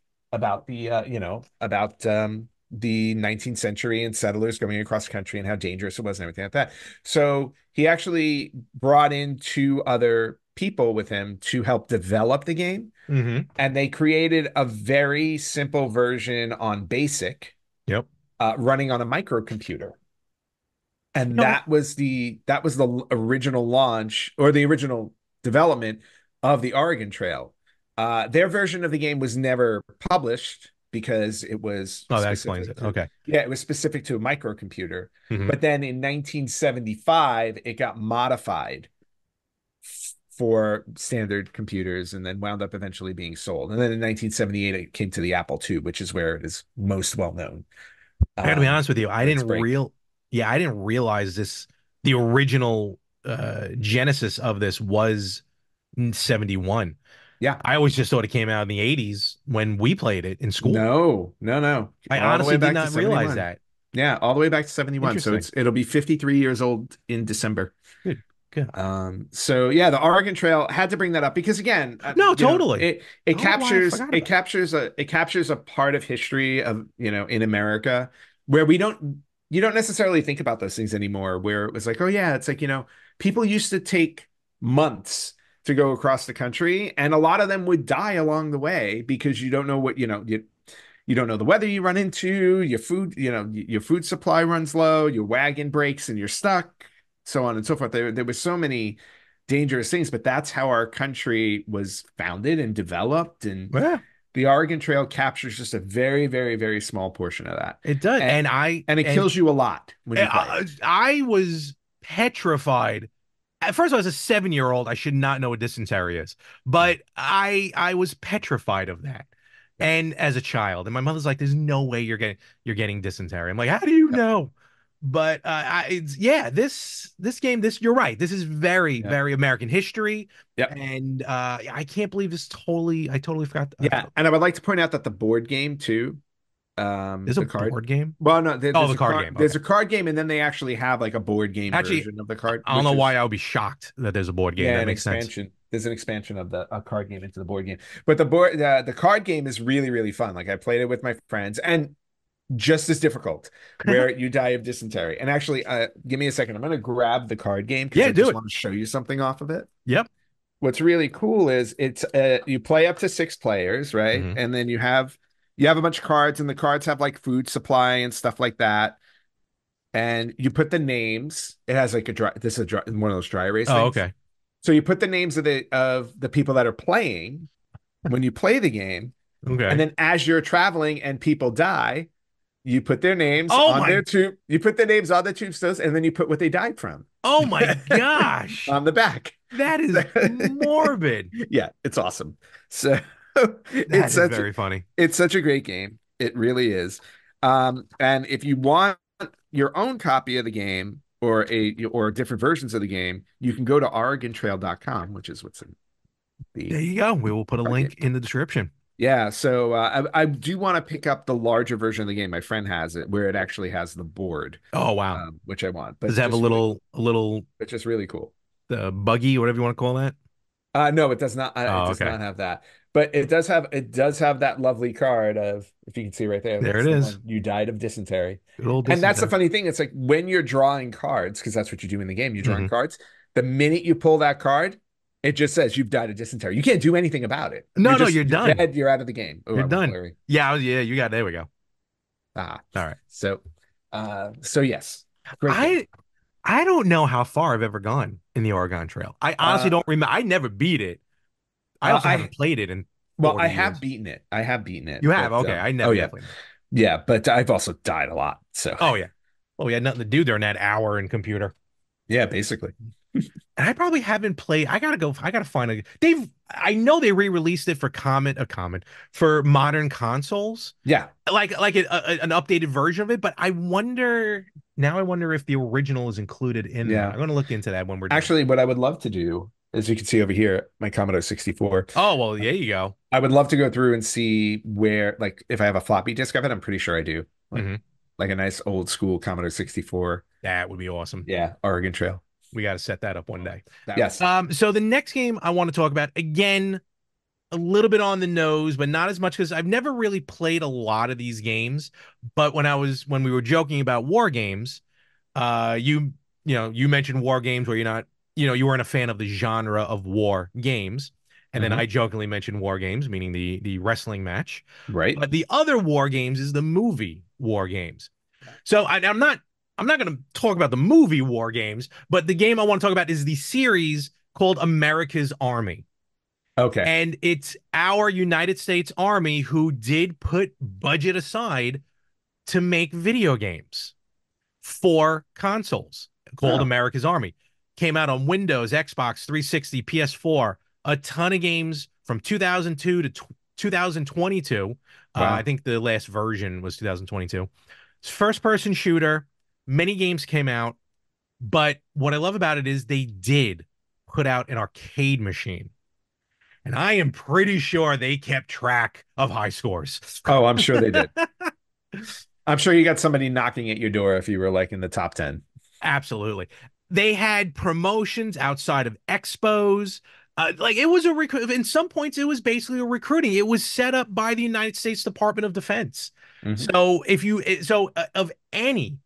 the 19th century and settlers going across the country and how dangerous it was and everything like that. So he actually brought in two other people with him to help develop the game, Mm-hmm. and they created a very simple version on BASIC, Yep. running on a microcomputer. You And know, that was the original launch or the original development of the Oregon Trail. Their version of the game was never published because it was oh, that explains specific it. to, Okay. yeah, it was specific to a microcomputer. Mm-hmm. But then in 1975 it got modified for standard computers and then wound up eventually being sold. And then in 1978 it came to the Apple II, which is where it is most well known. I gotta be honest with you. For its break. Yeah, I didn't realize this. The original genesis of this was in 71. Yeah. I always just thought it came out in the 80s when we played it in school. No, no, no. I All the way honestly did back to not realize 71. that. Yeah, all the way back to 71. So Interesting. it'll be 53 years old in December. Good. God. So yeah, the Oregon Trail had to bring that up because again, No, totally. it I don't know why I captures forgot about it. it captures a part of history of in America where we don't you don't necessarily think about those things anymore. Where it was like, oh yeah, it's like people used to take months to go across the country, and a lot of them would die along the way because you don't know what you don't know the weather you run into, your food, your food supply runs low, your wagon breaks and you're stuck, so on and so forth. There were so many dangerous things, but that's how our country was founded and developed. And Yeah, the Oregon Trail captures just a very, very, very small portion of that. it does. And, and it kills you a lot when you play it. I was petrified. At first, I was a 7-year old. I should not know what dysentery is, but I was petrified of that. Yep. And as a child, and my mother's like, "There's no way you're getting dysentery." I'm like, "How do you Yep. know?" But yeah, this game, this you're right. This is very Yep. very American history, Yep. and I can't believe this I totally forgot. I Yeah. forgot. And I would like to point out that the board game too, There's a the card. board game. Well, no, Oh, the card game. there's Okay. a card game, and then they actually have like a board game Actually, version of the card, I don't know which why is I would be shocked that there's a board game. yeah, That an makes sense. expansion. There's an expansion of the a card game into the board game. But the card game is really, really fun. Like I played it with my friends and just as difficult where you die of dysentery. And actually, give me a second. I'm gonna grab the card game because Yeah, I do just it. want to show you something off of it. Yep. What's really cool is it's you play up to 6 players, right? Hmm. And then you have a bunch of cards, and the cards have like food supply and stuff like that. And you put the names. It has like a dry. This is a dry, one of those dry erase Oh, things. okay. So you put the names of the people that are playing when you play the game, and Okay. then as you're traveling and people die, you put their names Oh on their my, tube. You put the names on the tombstones, and then you put what they died from oh my gosh. on the back. That is morbid. Yeah, it's awesome. So That it's is such very funny. it's such a great game. It really is. And if you want your own copy of the game or different versions of the game, you can go to OregonTrail.com, which is what's in the There you go. We will put a card game. link in the description. Yeah, so I do want to pick up the larger version of the game. My friend has it where it actually has the board, Oh wow. which I want, Does but it have a little it's just really cool. buggy or whatever you want to call that? No, it does not. It Oh, does okay. not have that, but it does have that lovely card of if you can see right there. There it That's the is. one you died of dysentery, Good old and that's the dysentery. funny thing. It's like when you're drawing cards because that's what you do in the game. You're drawing Hmm. cards. The minute you pull that card, it just says you've died of dysentery. You can't do anything about it. No, no, you're You're done. dead. You're out of the game. Oh, You're I went done. blurry. Yeah, yeah, you got there we go. Ah, All right. so so yes, great game. I I don't know how far I've ever gone in the Oregon Trail. I honestly Uh, don't remember. I never beat it. I also haven't I played it in Well, I 40 have years. beaten it. I have beaten it, You have? but Okay. I oh never, yeah, definitely never. yeah, but I've also died a lot. So Oh yeah. Well, we had nothing to do during that hour in computer. yeah, basically. And I probably haven't played. I gotta find I know they re-released it for for modern consoles, Yeah. like an updated version of it. But I wonder if the original is included in that. Yeah. I'm gonna look into that when we're done. Actually, what I would love to do, as you can see over here, my Commodore 64, Oh, well, there you go. I would love to go through and see where, like, if I have a floppy disk of it, I'm pretty sure I do. Hmm. Like a nice old school Commodore 64. That would be awesome. Yeah, Oregon Trail. We got to set that up one day. Yes. So the next game I want to talk about, again, a little bit on the nose, but not as much because I've never really played a lot of these games. But when we were joking about war games, you mentioned war games where you weren't a fan of the genre of war games. And then Hmm. I jokingly mentioned war games, meaning the wrestling match. Right. But the other war games is the movie war games. So I'm not going to talk about the movie war games, but the game I want to talk about is the series called America's Army. Okay. And it's our United States Army who did put budget aside to make video games for consoles called Oh, America's Army. Came out on Windows, Xbox 360, PS4, a ton of games from 2002 to 2022. I wow. think the last version was 2022. It's first person shooter. Many games came out, but what I love about it is they did put out an arcade machine. And I am pretty sure they kept track of high scores. Oh, I'm sure they did. I'm sure you got somebody knocking at your door if you were like in the top 10. Absolutely. They had promotions outside of expos. Like it was a in some points it was basically a recruiting. It was set up by the United States Department of Defense. Hmm. So if you so of any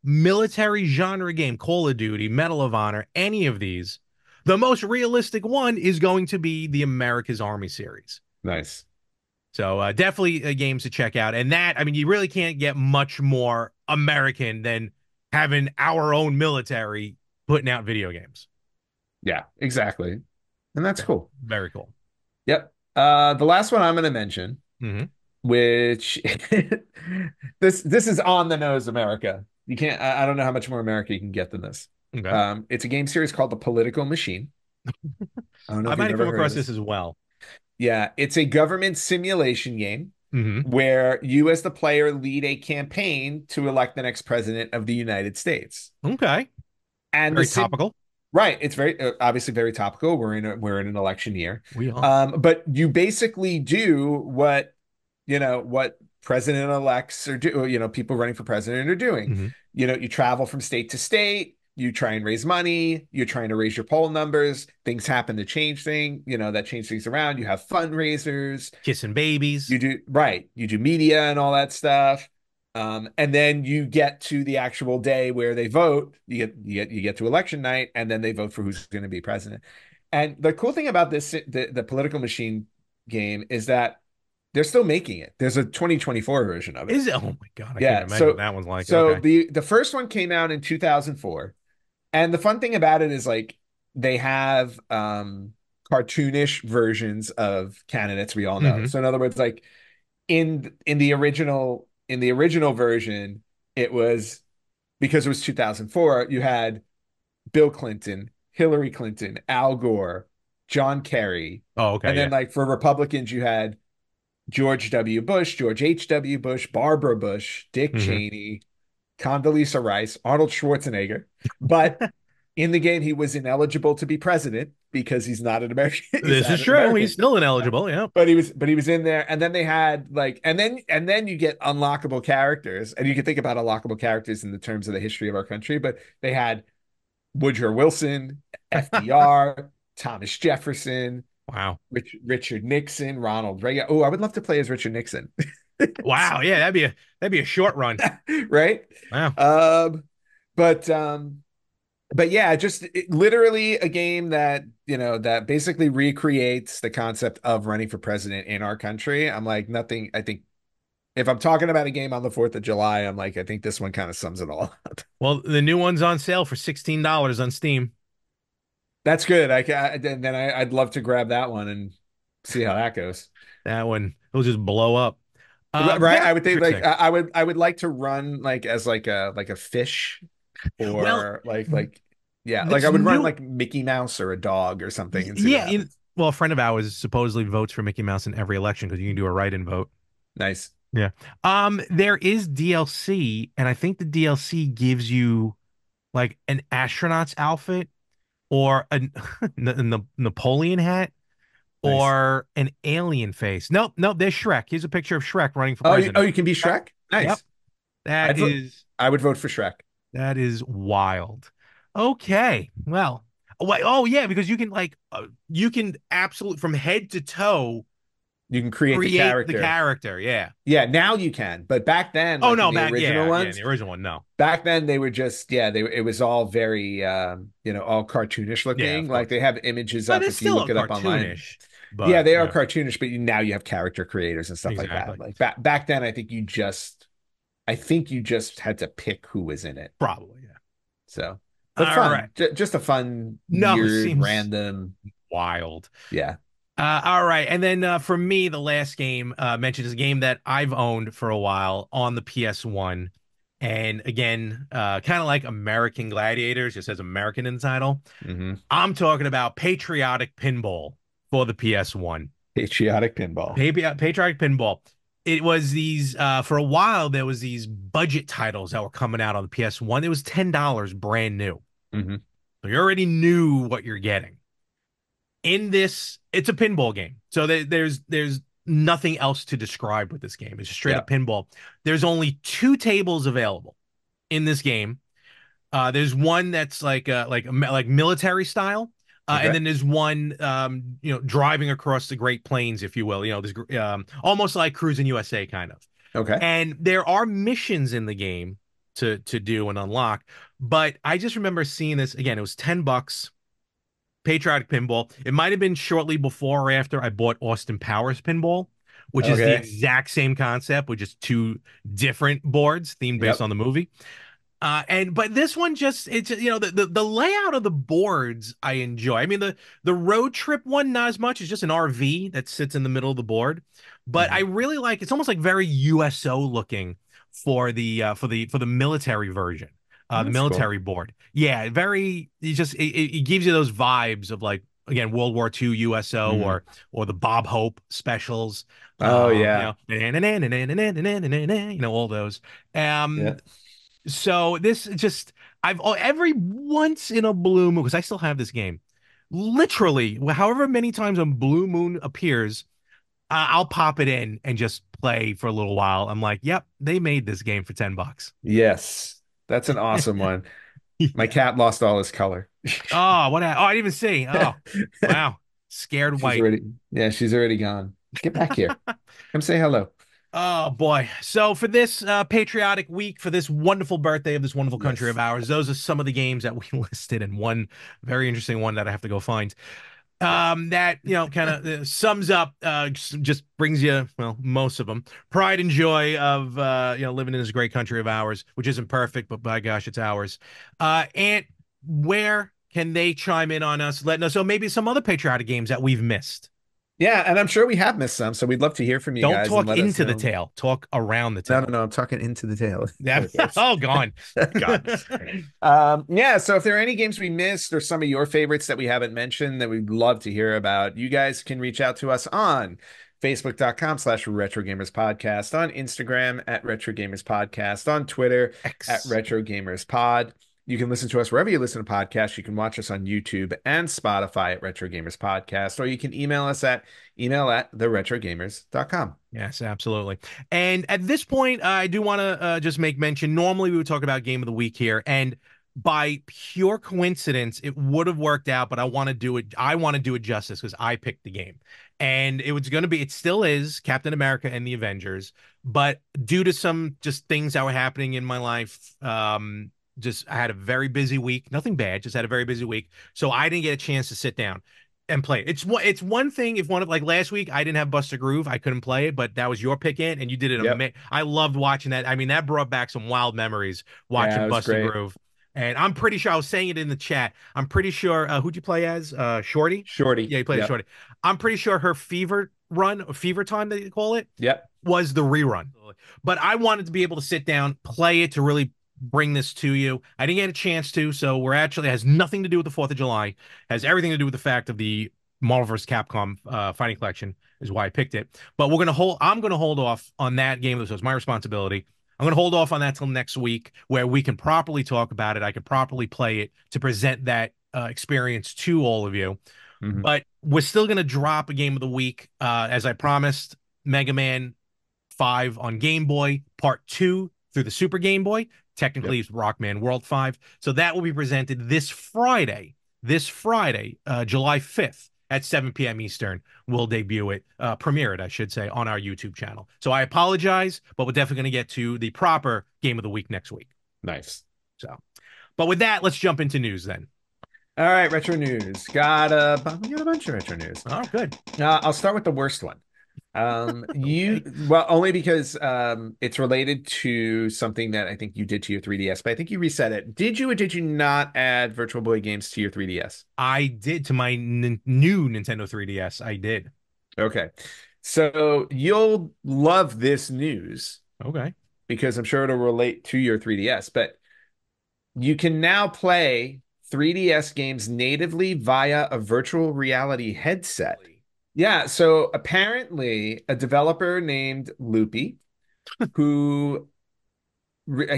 military genre game, Call of Duty, Medal of Honor, any of these, the most realistic one is going to be the America's Army series. Nice. So definitely games to check out. And that, I mean, you really can't get much more American than having our own military putting out video games. Yeah, exactly. And that's So cool. very cool. Yep. The last one I'm going to mention, Hmm. which this is on the nose America. You can't, I don't know how much more America you can get than this. Okay. It's a game series called The Political Machine. I don't know I if might you've have ever come heard of across this. this as well. Yeah, it's a government simulation game Hmm. where you, as the player, lead a campaign to elect the next president of the United States. Okay. And the Very sim topical. Right, it's very obviously very topical. We're in an election year. We are. But you basically do what president elects are do, people running for president are doing. Hmm. You travel from state to state, you try and raise money, you're trying to raise your poll numbers, things happen to that change things around. You have fundraisers. Kissing babies. You do media and all that stuff. And then you get to the actual day where they vote. You get to election night, and then they vote for who's going to be president. And the cool thing about the political machine game is that they're still making it. There's a 2024 version of it. Is it? Oh my God. I can't Yeah. imagine what So that one's like. so Okay. the first one came out in 2004, and the fun thing about it is like they have cartoonish versions of candidates we all know. Hmm. So in other words, like in the original version, it was because it was 2004, you had Bill Clinton, Hillary Clinton, Al Gore, John Kerry, Oh, and okay. then Yeah. like for Republicans, you had George W. Bush, George H.W. Bush, Barbara Bush, Dick Hmm. Cheney, Condoleezza Rice, Arnold Schwarzenegger. But in the game, he was ineligible to be president because he's not an American. He's This not is an true. He's American. still Yeah. ineligible. Yeah. But he was in there, and then they had like, and then you get unlockable characters, and you can think about unlockable characters in the terms of the history of our country. But they had Woodrow Wilson, FDR, Thomas Jefferson, Wow. Richard Nixon, Ronald Reagan. Oh, I would love to play as Richard Nixon. Wow. Yeah. That'd be a short run. Right? Wow. Um, but yeah, literally a game that basically recreates the concept of running for president in our country. I'm like, nothing. I think if I'm talking about a game on the 4th of July, I'm like, I think this one kind of sums it all up. Well, the new one's on sale for $16 on Steam. That's good. I'd love to grab that one and see how that goes. That one will just blow up. Right? Very I would think like interesting. I would like to run like as like a fish Well, or like yeah, like this I would run new, like Mickey Mouse or a dog or something and see what yeah, happens. well, a friend of ours supposedly votes for Mickey Mouse in every election because you can do a write-in vote. Nice. Yeah. There is DLC, and I think the DLC gives you like an astronaut's outfit or a Napoleon hat Nice. or an alien face. Nope, nope, there's Shrek. Here's a picture of Shrek running for Oh, president. you can be Yep, Shrek? yep. Nice. That I'd vote is I would vote for Shrek. that is wild. Okay. Well, oh yeah, because you can absolutely from head to toe You can create the create the character. character. Yeah. Yeah, now you can. But back then, Oh like in no, the original yeah, in ones, the original one, no. back then they were just it was all very all cartoonish Yeah, looking. of Like course. they have images But up it's if you still look a it up online. cartoonish, Yeah, but they are yeah, cartoonish, but now you have character creators and stuff like that. exactly. Like back then I think you just had to pick who was in it. Probably, yeah. So, but All right. fun. Just a fun, No, it weird, seems random. wild. Yeah. All right. And then for me, the last game mentioned is a game that I've owned for a while on the PS1. And again, kind of like American Gladiators, it says American in the title. Hmm. I'm talking about Patriotic Pinball for the PS1. Patriotic pinball. Patriotic Pinball. It was these for a while there was these budget titles that were coming out on the PS1. It was $10 brand new. Hmm. So you already knew what you're getting. In this, it's a pinball game. So there's nothing else to describe with this game. It's straight Yeah. up pinball. There's only two tables available in this game. There's one that's like military style, and Okay. then there's one driving across the Great Plains, if you will. This almost like Cruising USA kind of. Okay. And there are missions in the game to do and unlock. But I just remember seeing this again. It was $10. Patriotic Pinball. It might have been shortly before or after I bought Austin Powers Pinball, which is the Okay. exact same concept with just two different boards themed based Yep. on the movie. But this one just it's the layout of the boards I enjoy. I mean the road trip one not as much. It's just an RV that sits in the middle of the board. But I Hmm. really like it's almost like very USO looking for the military version. The That's cool. military board. Yeah, very it gives you those vibes of like again World War II USO Hmm. or the Bob Hope specials. Oh yeah. All those. Um Yeah. so this just I've every once in a blue moon because I still have this game. Literally, however many times a blue moon appears, I'll pop it in and just play for a little while. I'm like, yep, they made this game for $10. Yes. That's an awesome one. My Yeah. cat lost all his color. Oh, what? I didn't even see. Oh, wow. Scared She's white. already, yeah, she's already gone. Get back here. Come say hello. Oh boy. So for this patriotic week, for this wonderful birthday of this wonderful country of Yes. ours, those are some of the games that we listed and one very interesting one that I have to go find. Yes. That kind of sums up just brings you most of them pride and joy of living in this great country of ours, which isn't perfect, but by gosh it's ours. And where can they chime in on us, letting us know maybe some other patriotic games that we've missed? Yeah, and I'm sure we have missed some, so we'd love to hear from you Don't guys and talk let us into the know. tail, talk around the No, no, tail. no, I'm talking into the tail. Yeah. There it goes. Oh, gone. God. Yeah, so if there are any games we missed or some of your favorites that we haven't mentioned that we'd love to hear about, you guys can reach out to us on Facebook.com/Retro Gamers Podcast, on Instagram at Retro Gamers Podcast, on Twitter at X. Retro Gamers Pod. You can listen to us wherever you listen to podcasts. You can watch us on YouTube and Spotify at Retro Gamers Podcast, or you can email us at email@theretrogamers.com. Yes, absolutely. And at this point, I do want to just make mention. Normally, we would talk about game of the week here, and by pure coincidence, it would have worked out. But I want to do it. I want to do it justice because I picked the game, and it was going to be. It still is Captain America and the Avengers, but due to some just things that were happening in my life, just I had a very busy week. Nothing bad, just had a very busy week, so I didn't get a chance to sit down and play it. It's one thing if one of like last week I didn't have Buster Groove, I couldn't play it, but that was your pick in and you did it Yep. amazing. I loved watching that. I mean, that brought back some wild memories Yeah, it watching was Buster great. Groove. And I'm pretty sure I was saying it in the chat. I'm pretty sure who'd you play as? Shorty? Shorty. Yeah, you played as Yep. Shorty. I'm pretty sure her fever run or fever time they call it Yep. was the rerun. But I wanted to be able to sit down, play it to really bring this to you. I didn't get a chance to, so we're actually it has nothing to do with the 4th of July, has everything to do with the fact of the Marvel vs. Capcom Fighting Collection is why I picked it. But I'm gonna hold off on that game. So it's my responsibility. I'm gonna hold off on that till next week where we can properly talk about it. I can properly play it to present that experience to all of you. Hmm. But we're still gonna drop a game of the week, as I promised. Mega Man 5 on Game Boy, Part 2 through the Super Game Boy. Technically, Yep. it's Rockman World 5. So that will be presented this Friday, July 5th at 7 p.m. Eastern. We'll debut it, premiere it, I should say, on our YouTube channel. So I apologize, but we're definitely going to get to the proper game of the week next week. Nice. So, but with that, let's jump into news then. All right, retro news. We got a bunch of retro news. Oh, good. I'll start with the worst one. Okay. Well, only because it's related to something that I think you did to your 3DS, but I think you reset it. Did you or did you not add Virtual Boy games to your 3DS? I did to my new Nintendo 3DS. I did. Okay. So you'll love this news Okay. because I'm sure it'll relate to your 3DS, but you can now play 3DS games natively via a virtual reality headset. Yeah, so apparently a developer named Loopy, who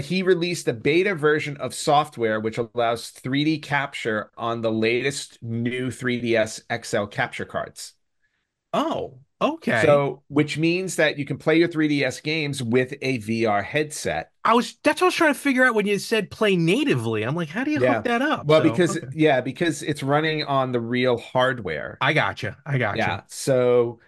he released a beta version of software which allows 3D capture on the latest new 3DS XL capture cards. Oh, okay. So, which means that you can play your 3DS games with a VR headset. That's what I was trying to figure out when you said play natively. I'm like, how do you hook Yeah. that up? Well, So, because okay. yeah, because it's running on the real hardware. I gotcha. I gotcha. Yeah. So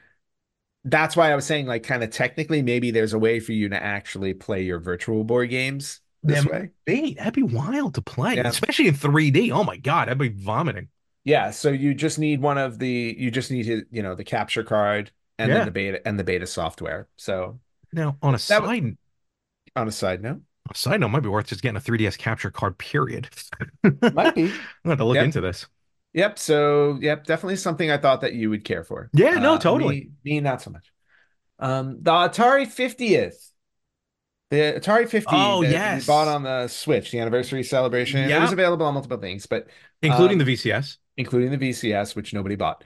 that's why I was saying, like, kind of technically, maybe there's a way for you to actually play your virtual board games That this might way. be, that'd be wild to play, Yeah. especially in 3D. Oh my God, I'd be vomiting. Yeah. So you just need the capture card and then Yeah. the beta software. So Now, that was on a side note. a side note, it might be worth just getting a 3DS capture card, period. I'm Might be. gonna have to look Yep. into this. Yep. So, yep, definitely something I thought that you would care for. Yeah, no, totally. Me, not so much. The Atari 50th, the Atari 50 Oh, that we bought yes. on the Switch, the anniversary celebration. It was Yep. available on multiple things, but Including the um, VCS. including the VCS, which nobody bought.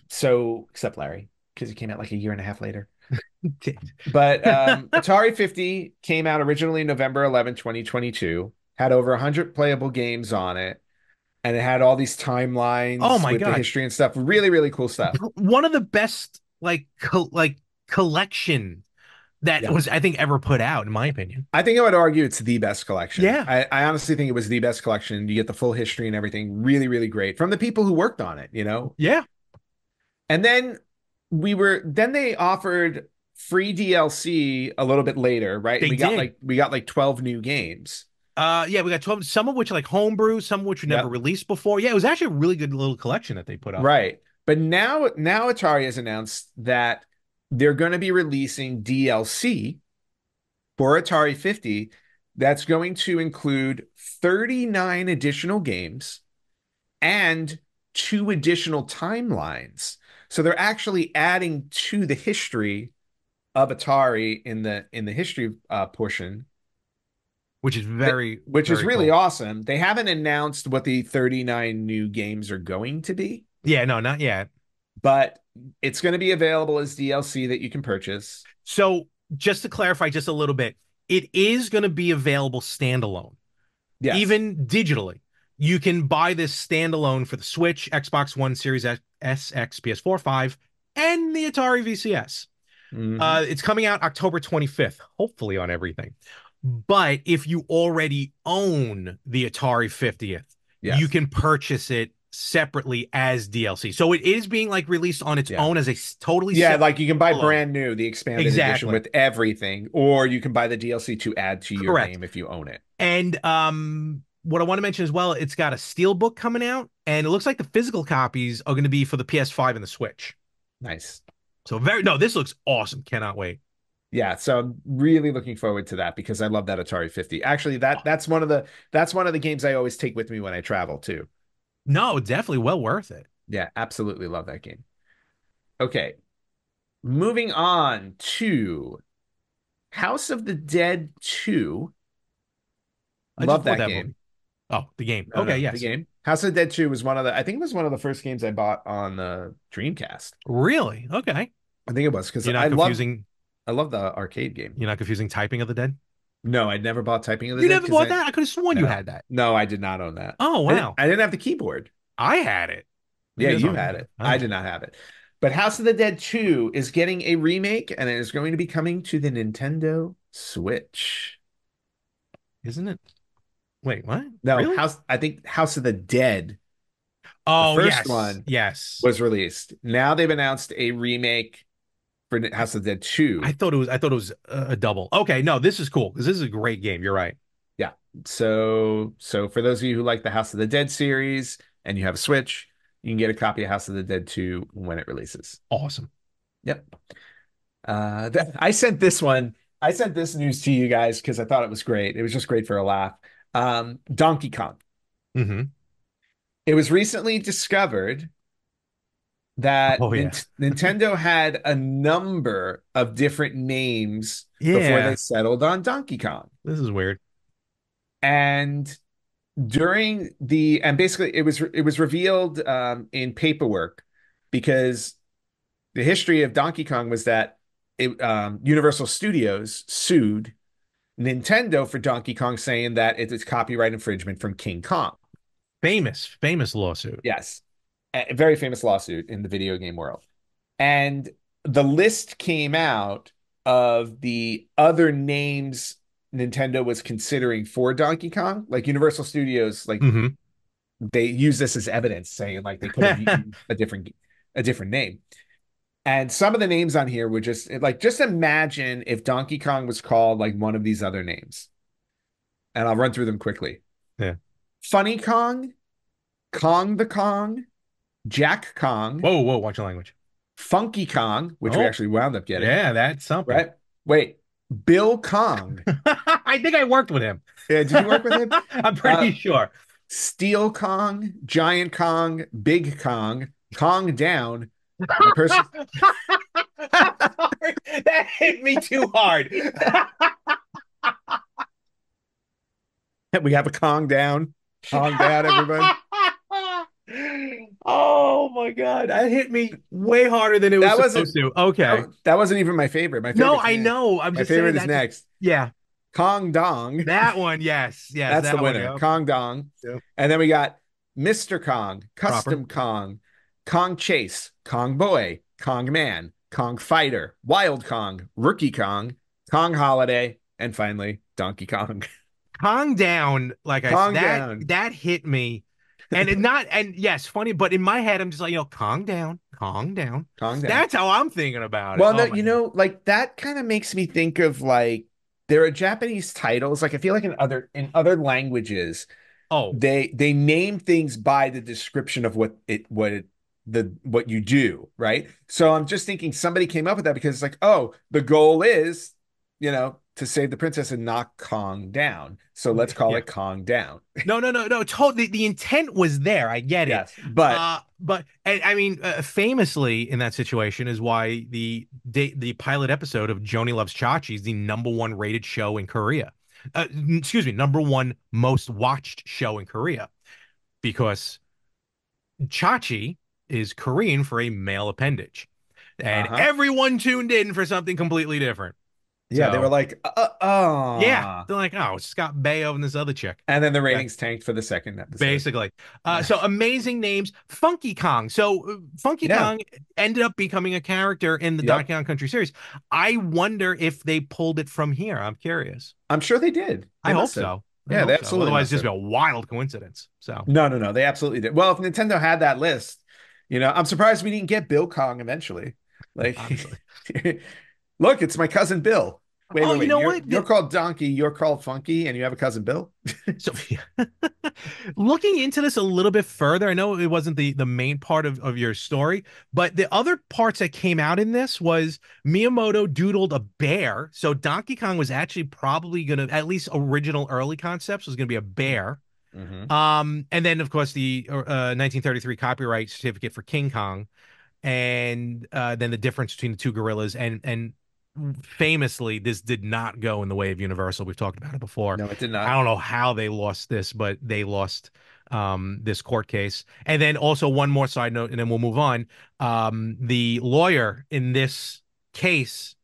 So except Larry, because it came out like a year and a half later. But Atari 50 came out originally November 11, 2022, had over 100 playable games on it, and it had all these Oh timelines my with the God. history and stuff. Really, really cool stuff. One of the best like collection that Yeah. was I think ever put out, in my opinion. I think I would argue it's the best collection. Yeah. I honestly think it was the best collection. You get the full history and everything. Really, really great from the people who worked on it. Yeah, And then then they offered free DLC a little bit later, right? And they did. we got like 12 new games. Yeah, we got 12, some of which are like homebrew, some of which were never Yep. released before. Yeah, it was actually a really good little collection that they put up. Right. But now Atari has announced that they're going to be releasing DLC for Atari 50 that's going to include 39 additional games and two additional timelines. So they're actually adding to the history of Atari in the history portion, Which is very, which is very really cool. awesome. They haven't announced what the 39 new games are going to be, Yeah, no, not yet. but it's going to be available as DLC that you can purchase. So just to clarify just a little bit, it is going to be available standalone, Yes. even digitally. You can buy this standalone for the Switch, Xbox One, Series S, X, PS4, 5, and the Atari VCS. Hmm. It's coming out October 25th, hopefully on everything. But if you already own the Atari 50th, you Yes. can purchase it separately as DLC. So it is being like released on its Yeah. own as a totally Yeah, separate like you can buy alone. brand new, the expanded edition Exactly. with everything, or you can buy the DLC to add to your Correct. game if you own it. And what I want to mention as well, it's got a steel book coming out, and it looks like the physical copies are going to be for the PS5 and the Switch. Nice. So very no, this looks awesome. Cannot wait. Yeah, so I'm really looking forward to that because I love that Atari 50. Actually, that's one of the games I always take with me when I travel too. No, definitely well worth it. Yeah, absolutely love that game. Okay, moving on to House of the Dead 2. Just Love bought that that game. movie. Oh, the game. No, Okay, no, the yes. game. House of the Dead 2 was I think it was one of the first games I bought on the Dreamcast. Really? Okay. I think it was because You're not confusing. I love the arcade game. You're not confusing Typing of the Dead. No, I'd never bought Typing of the You Dead never because bought that? I could have sworn you no, had that. no, I did not own that. Oh wow. I didn't have the keyboard. I had it. Yeah, Maybe that's you what had I'm. it. I Oh, did not have it. But House of the Dead 2 is getting a remake and it is going to be coming to the Nintendo Switch. isn't it? Wait, what? No, Really? I think House of the Dead, the Oh first yes, one, yes. was released. Now they've announced a remake for House of the Dead 2. I thought it was a double. Okay, no, this is cool because this is a great game. You're right. Yeah. So for those of you who like the House of the Dead series and you have a Switch, you can get a copy of House of the Dead 2 when it releases. Awesome. Yep. I sent this one. I sent this news to you guys because I thought it was great. It was just great for a laugh. Donkey Kong. Hmm. It was recently discovered that Oh yeah. Nintendo had a number of different names before they Yeah. settled on Donkey Kong. This is weird. And and basically it was revealed in paperwork because the history of Donkey Kong was that Universal Studios sued Nintendo for Donkey Kong, saying that it is copyright infringement from King Kong. Famous lawsuit. Yes, a very famous lawsuit in the video game world. And the list came out of the other names Nintendo was considering for Donkey Kong. Like Universal Studios, like Hmm. they use this as evidence, saying like they could have used a different name. And some of the names on here were just like, just imagine if Donkey Kong was called like one of these other names. And I'll run through them quickly. Yeah. Funny Kong, Kong the Kong, Jack Kong, Whoa, whoa, watch your language. Funky Kong, which we Oh, actually wound up getting, yeah, that's something. right? Wait, Bill Kong. I think I worked with him. Yeah, did you work with him? I'm Uh, pretty sure. Steel Kong, Giant Kong, Big Kong, Kong Down. The person Sorry, that hit me too hard. we have a Kong Down. Kong Down, everybody. Oh my God. That hit me way harder than it was That supposed wasn't to. Okay. that wasn't even my favorite. My No, favorite's I next. know. I'm My just saying favorite is that just, next. yeah, Kong Dong. that one. Yes. Yes. That's the That one. winner. Yep. Kong Dong. Yep. And then we got Mr. Kong, Proper. Custom Kong, Kong Chase, Kong Boy, Kong Man, Kong Fighter, Wild Kong, Rookie Kong, Kong Holiday, and finally Donkey Kong. Calm down. Like I said, Kong that Down. that hit me. And it not, and yes, funny, but in my head, I'm just like, calm down, calm down. Kong Down. That's how I'm thinking about it. Well, no, Oh my God. like that kind of makes me think of like there are Japanese titles. Like I feel like in other languages, Oh, they name things by the description of what you do, right? So I'm just thinking somebody came up with that because it's like, oh, the goal is, to save the princess and knock Kong down. So let's call yeah. it Kong Down. No, no, no, no. Totally. The intent was there. I get it. Yes, but But and, I mean, famously in that situation is why the pilot episode of Joni Loves Chachi is the number one rated show in Korea. Excuse me, number one most watched show in Korea because Chachi is Korean for a male appendage, and uh-huh. everyone tuned in for something completely different. Yeah, they were So like, yeah, they're like, oh, it's Scott Baio and this other chick. and then the Yeah. ratings tanked for the second episode. Basically. Yeah. So amazing names. Funky Kong. So Funky Yeah. Kong ended up becoming a character in the Yep. Donkey Kong Country series. I wonder if they pulled it from here. I'm curious. I'm sure they did. I They hope must have. so. I Yeah, they hope so. absolutely Otherwise, it's must just have. be a wild coincidence. So No, no, no. They absolutely did. Well, if Nintendo had that list, I'm surprised we didn't get Bill Kong eventually. Like, honestly. look, it's my cousin Bill. Wait, Oh, wait, you wait. know You're what? you're called Donkey, you're called Funky, and you have a cousin Bill? So looking into this a little bit further, I know it wasn't the main part of your story, but the other parts that came out in this was Miyamoto doodled a bear. So Donkey Kong was actually probably gonna, at least original early concepts, was gonna be a bear. Mm-hmm. And then of course the 1933 copyright certificate for King Kong, and then the difference between the two gorillas, and famously, this did not go in the way of Universal. We've talked about it before. No, it did I not. don't know how they lost this, but they lost this court case. And then also one more side note, and then we'll move on. The lawyer in this case,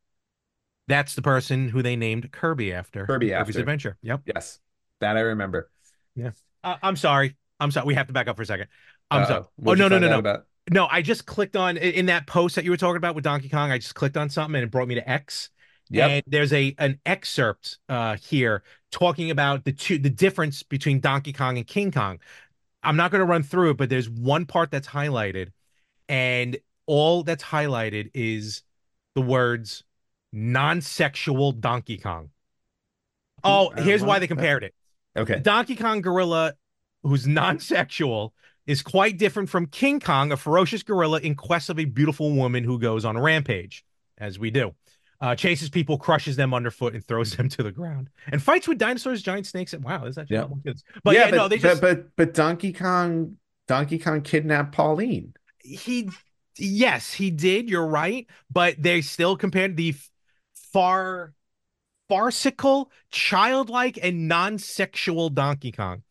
that's the person who they named Kirby after in Kirby Kirby's after. Adventure. Yep. Yes, that I remember. Yeah. I'm sorry. I'm sorry. We have to back up for a second. I'm sorry. Uh-oh. Oh, What'd you no, no, find no, out no. about? No, I just clicked on in that post that you were talking about with Donkey Kong. I just clicked on something and it brought me to X. And Yep. there's an excerpt here talking about the difference between Donkey Kong and King Kong. I'm not going to run through it, but there's one part that's highlighted, and all that's highlighted is the words non-sexual Donkey Kong. Oh, here's why What? they compared it. The Okay. Donkey Kong gorilla, who's non-sexual, is quite different from King Kong, a ferocious gorilla in quest of a beautiful woman who goes on a rampage, as we do. Chases people, crushes them underfoot, and throws them to the ground. And fights with dinosaurs, giant snakes. And wow, there's actually a lot Yep. more kids. But Yeah, yeah, no, they but just Donkey Kong kidnapped Pauline. he yes, he did. You're right, but they still compared the far farcical, childlike, and non-sexual Donkey Kong.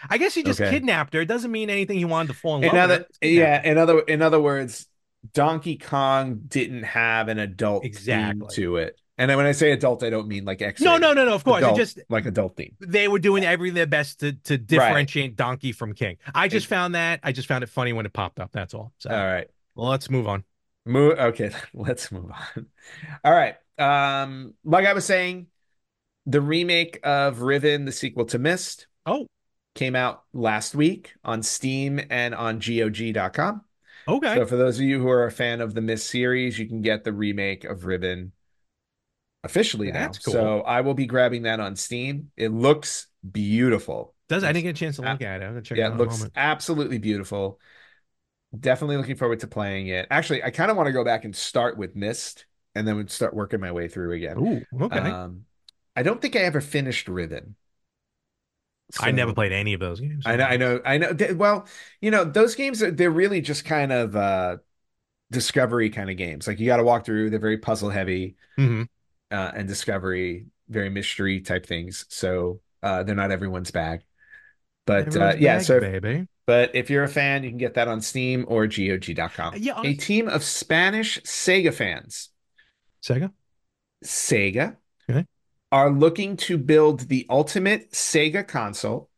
I guess he just Okay. kidnapped her. It doesn't mean anything he wanted to fall in In love with her. other, Just kidnapped yeah, her. in other words, Donkey Kong didn't have an adult theme Exactly. to it. And then when I say adult, I don't mean like No, no, X-rated. no, no. Of course, it Adult, just like adult theme. they were doing everything their best to Right. differentiate Donkey from King. I just found it funny when it popped up. That's all. All So right. well, let's move on. Move. Okay, let's move on. All right. Like I was saying, the remake of Riven, the sequel to Myst, Oh, came out last week on Steam and on GOG.com. okay. So for those of you who are a fan of the Myst series, you can get the remake of Riven officially now. That's cool. So I will be grabbing that on Steam. It looks beautiful. I didn't Looks, get a chance to uh, look at it. I'm gonna check it yeah, out it in a looks moment. absolutely beautiful. Definitely looking forward to playing it. Actually, I kind of want to go back and start with Myst and then start working my way through again. Ooh, okay. Um, I don't think I ever finished Riven. I never So played any of those games, to I be know, I honest. know, I know. Well, those games they're really just kind of discovery kind of games. Like you got to walk through. They're very puzzle heavy Hmm. and discovery, very mystery type things. So they're not everyone's bag. But Everyone's yeah, bag, so baby. if you're a fan, you can get that on Steam or GOG.com. Yeah, A honest. team of Spanish Sega fans, Sega. Sega, Okay. are looking to build the ultimate Sega console.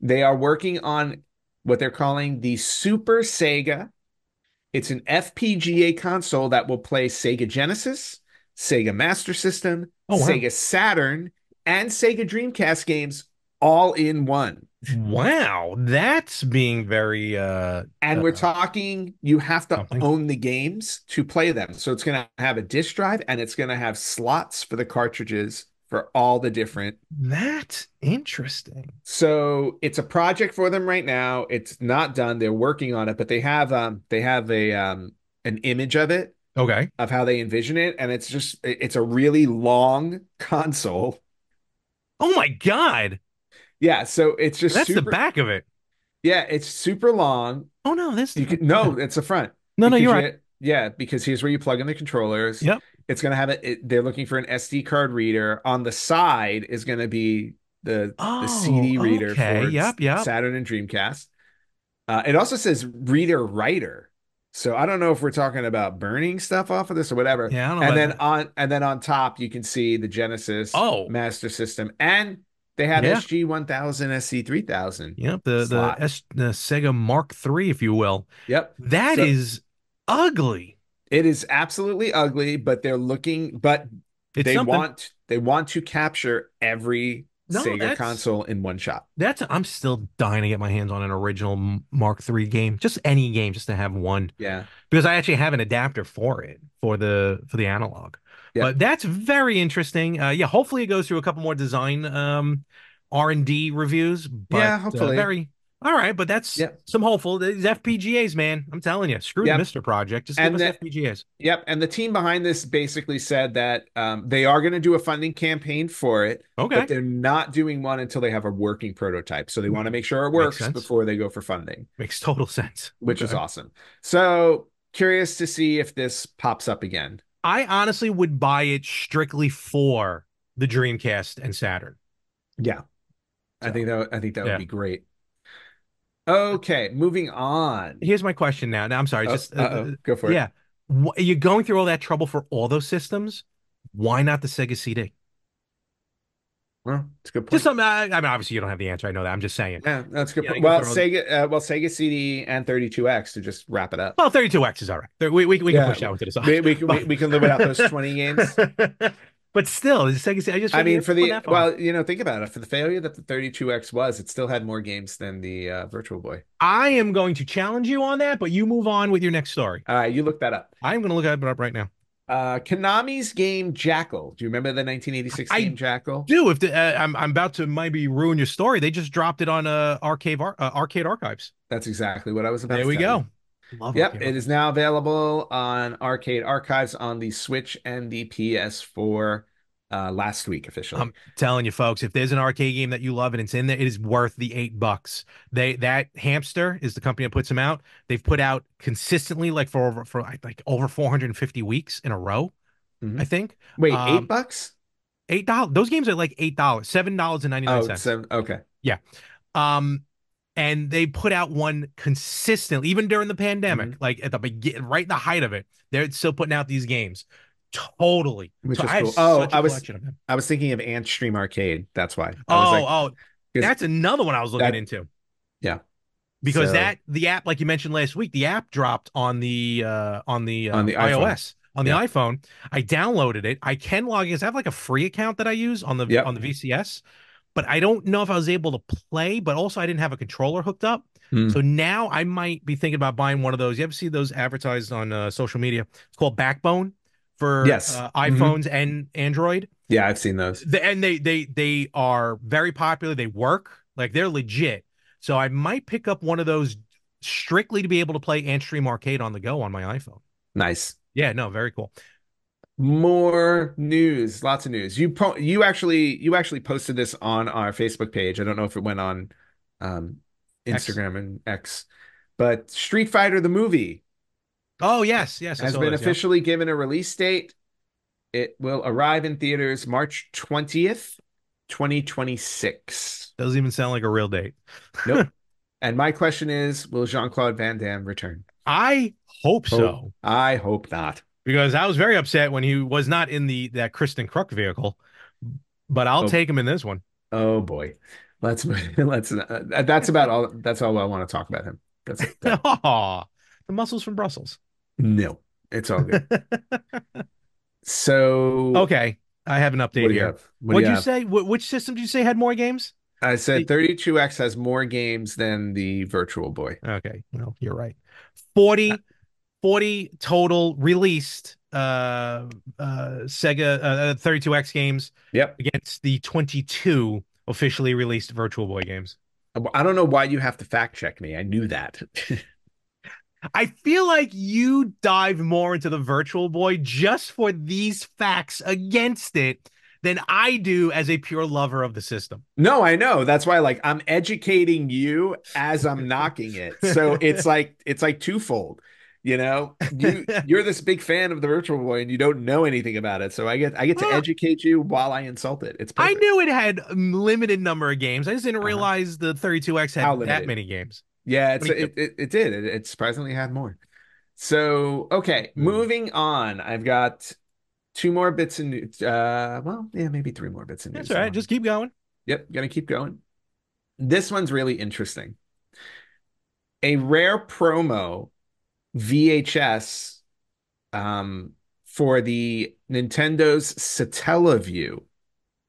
They are working on what they're calling the Super Sega. It's an FPGA console that will play Sega Genesis, Sega Master System, Oh wow. Sega Saturn, and Sega Dreamcast games all in one. Wow, that's being very And we're talking, you have to something. own the games to play them. So it's going to have a disk drive and it's going to have slots for the cartridges for all the different. That's interesting. So it's a project for them right now. It's not done. They're working on it, but they have a an image of it Okay. of how they envision it, and it's a really long console. Oh my God. Yeah, so it's just That's the super. back of it. Yeah, it's super long. Oh no, this You can yeah. no, it's the front No, no, because you're right. because here's where you plug in the controllers. Yep. It's gonna have they're looking for an SD card reader. On the side is gonna be the Oh, CD reader okay. for Yep, yep. Saturn and Dreamcast. It also says reader writer. So I don't know if we're talking about burning stuff off of this or whatever. Yeah, I don't know about that. And then on top you can see the Genesis Oh, Master System and they have yeah. SG 1000, SC 3000 Yep, slot. the Sega Mark III, if you will. Yep. That So is ugly. it is absolutely ugly, but It's something. they want to capture every No, Sega console in one shot. I'm still dying to get my hands on an original Mark III game, just any game, just to have one, Yeah. because I actually have an adapter for it for the analog. But Yep. that's very interesting. Yeah, hopefully it goes through a couple more design R&D reviews. But Yeah, hopefully. very all right. But that's Yep. some hopeful. These FPGAs, man. I'm telling you, screw the Yep. Mister Project. Just give And us the FPGAs. Yep, and the team behind this basically said that they are going to do a funding campaign for it, but Okay, they're not doing one until they have a working prototype. So they want to make sure it makes works sense. before they go for funding, Makes total sense. which is Okay. awesome. So curious to see if this pops up again. I honestly would buy it strictly for the Dreamcast and Saturn. Yeah, So, I think that would yeah. be great. Okay, moving on. Here's my question now. Now, I'm sorry, Oh, just uh-oh, go for it. yeah. You're going through all that trouble for all those systems. Why not the Sega CD? Well, it's a good Just point. something. I mean, obviously, you don't have the answer. I know that. I'm just saying. Yeah, that's a good point. You go through all. Well, Sega CD and 32X to just wrap it up. Well, 32X is all right. We can Yeah, push that one to the side. But we can live without those 20 games. but still, the Sega CD. I just I figured mean, it's going that far. think about it. For the failure that the 32X was, it still had more games than the Virtual Boy. I am going to challenge you on that, but you move on with your next story. You look that up. I'm going to look it up right now. Konami's game Jackal. Do you remember the 1986 game I Jackal? do. If I'm about to maybe ruin your story, they just dropped it on Arcade Archives. That's exactly what I was about There to we tell you. go. Love Yep, Arcade it is Archives. now available on Arcade Archives on the Switch and the PS4 last week officially. I'm telling you, folks, if there's an arcade game that you love and it's in there, it is worth the $8. That Hamster is the company that puts them out. They've put out consistently like for like over 450 weeks in a row, Hmm. I think. Wait, Um, $8? $8. Those games are like $8, $7.99. Oh, so okay. Yeah. Um, and they put out one consistently, even during the pandemic, Hmm. like at the beginning, right in the height of it. They're still putting out these games. Totally. So Which is I have cool. Oh, such a collection of them. I was thinking of Ant Stream Arcade. That's why. I was Oh, like, oh, because that's another one I was looking that into. yeah. because So that the app, like you mentioned last week, the app dropped on the on the iPhone. iOS on the Yep. iPhone. I downloaded it. I can log in. I have like a free account that I use on Yep. the VCS, but I don't know if I was able to play. But also, I didn't have a controller hooked up. So Mm. now I might be thinking about buying one of those. You ever see those advertised on social media? It's called Backbone for Yes. iPhones and Android. Yeah, I've seen those. And they are very popular. They work like they're legit. So I might pick up one of those strictly to be able to play and stream arcade on the go on my iPhone. Nice. Yeah, no, very cool. More news, lots of news. You actually posted this on our Facebook page. I don't know if it went on um X. Instagram and X, but Street Fighter the movie Oh yes, yes, I has saw been this. Yep. officially given a release date. It will arrive in theaters March 20th, 2026. Doesn't even sound like a real date. Nope. And my question is, will Jean-Claude Van Damme return? I hope Hope so I hope not. because I was very upset when he was not in the that Kristen Kruk vehicle, but I'll Oh, take him in this one. oh boy. Let's that's all I want to talk about him. That's that. Oh, the muscles from Brussels. No, it's all good. So Okay, I have an what update do you here. have? What do What'd you you have? say? Which system did you say had more games? I said The- 32X has more games than the Virtual Boy. Okay, well, you're right. 40, 40 total released Sega 32X games Yep. against the 22 officially released Virtual Boy games. I don't know why you have to fact check me. I knew that. I feel like you dive more into the Virtual Boy just for these facts against it than I do as a pure lover of the system. No, I know. That's why like I'm educating you as I'm knocking it. So it's like twofold. You know, you're this big fan of the Virtual Boy and you don't know anything about it. So I get to Well, educate you while I insult it. It's I perfect. knew it had a limited number of games. I just didn't Uh-huh. realize the 32X How had that limited? many games. Yeah, 22. it did. It surprisingly had more. So, okay, Ooh. moving on. I've got two more bits of news. Well, yeah, maybe three more bits of That's news. all I right. want. Just keep going. Yep, gonna keep going. This one's really interesting. A rare promo VHS for the Nintendo's Satellaview.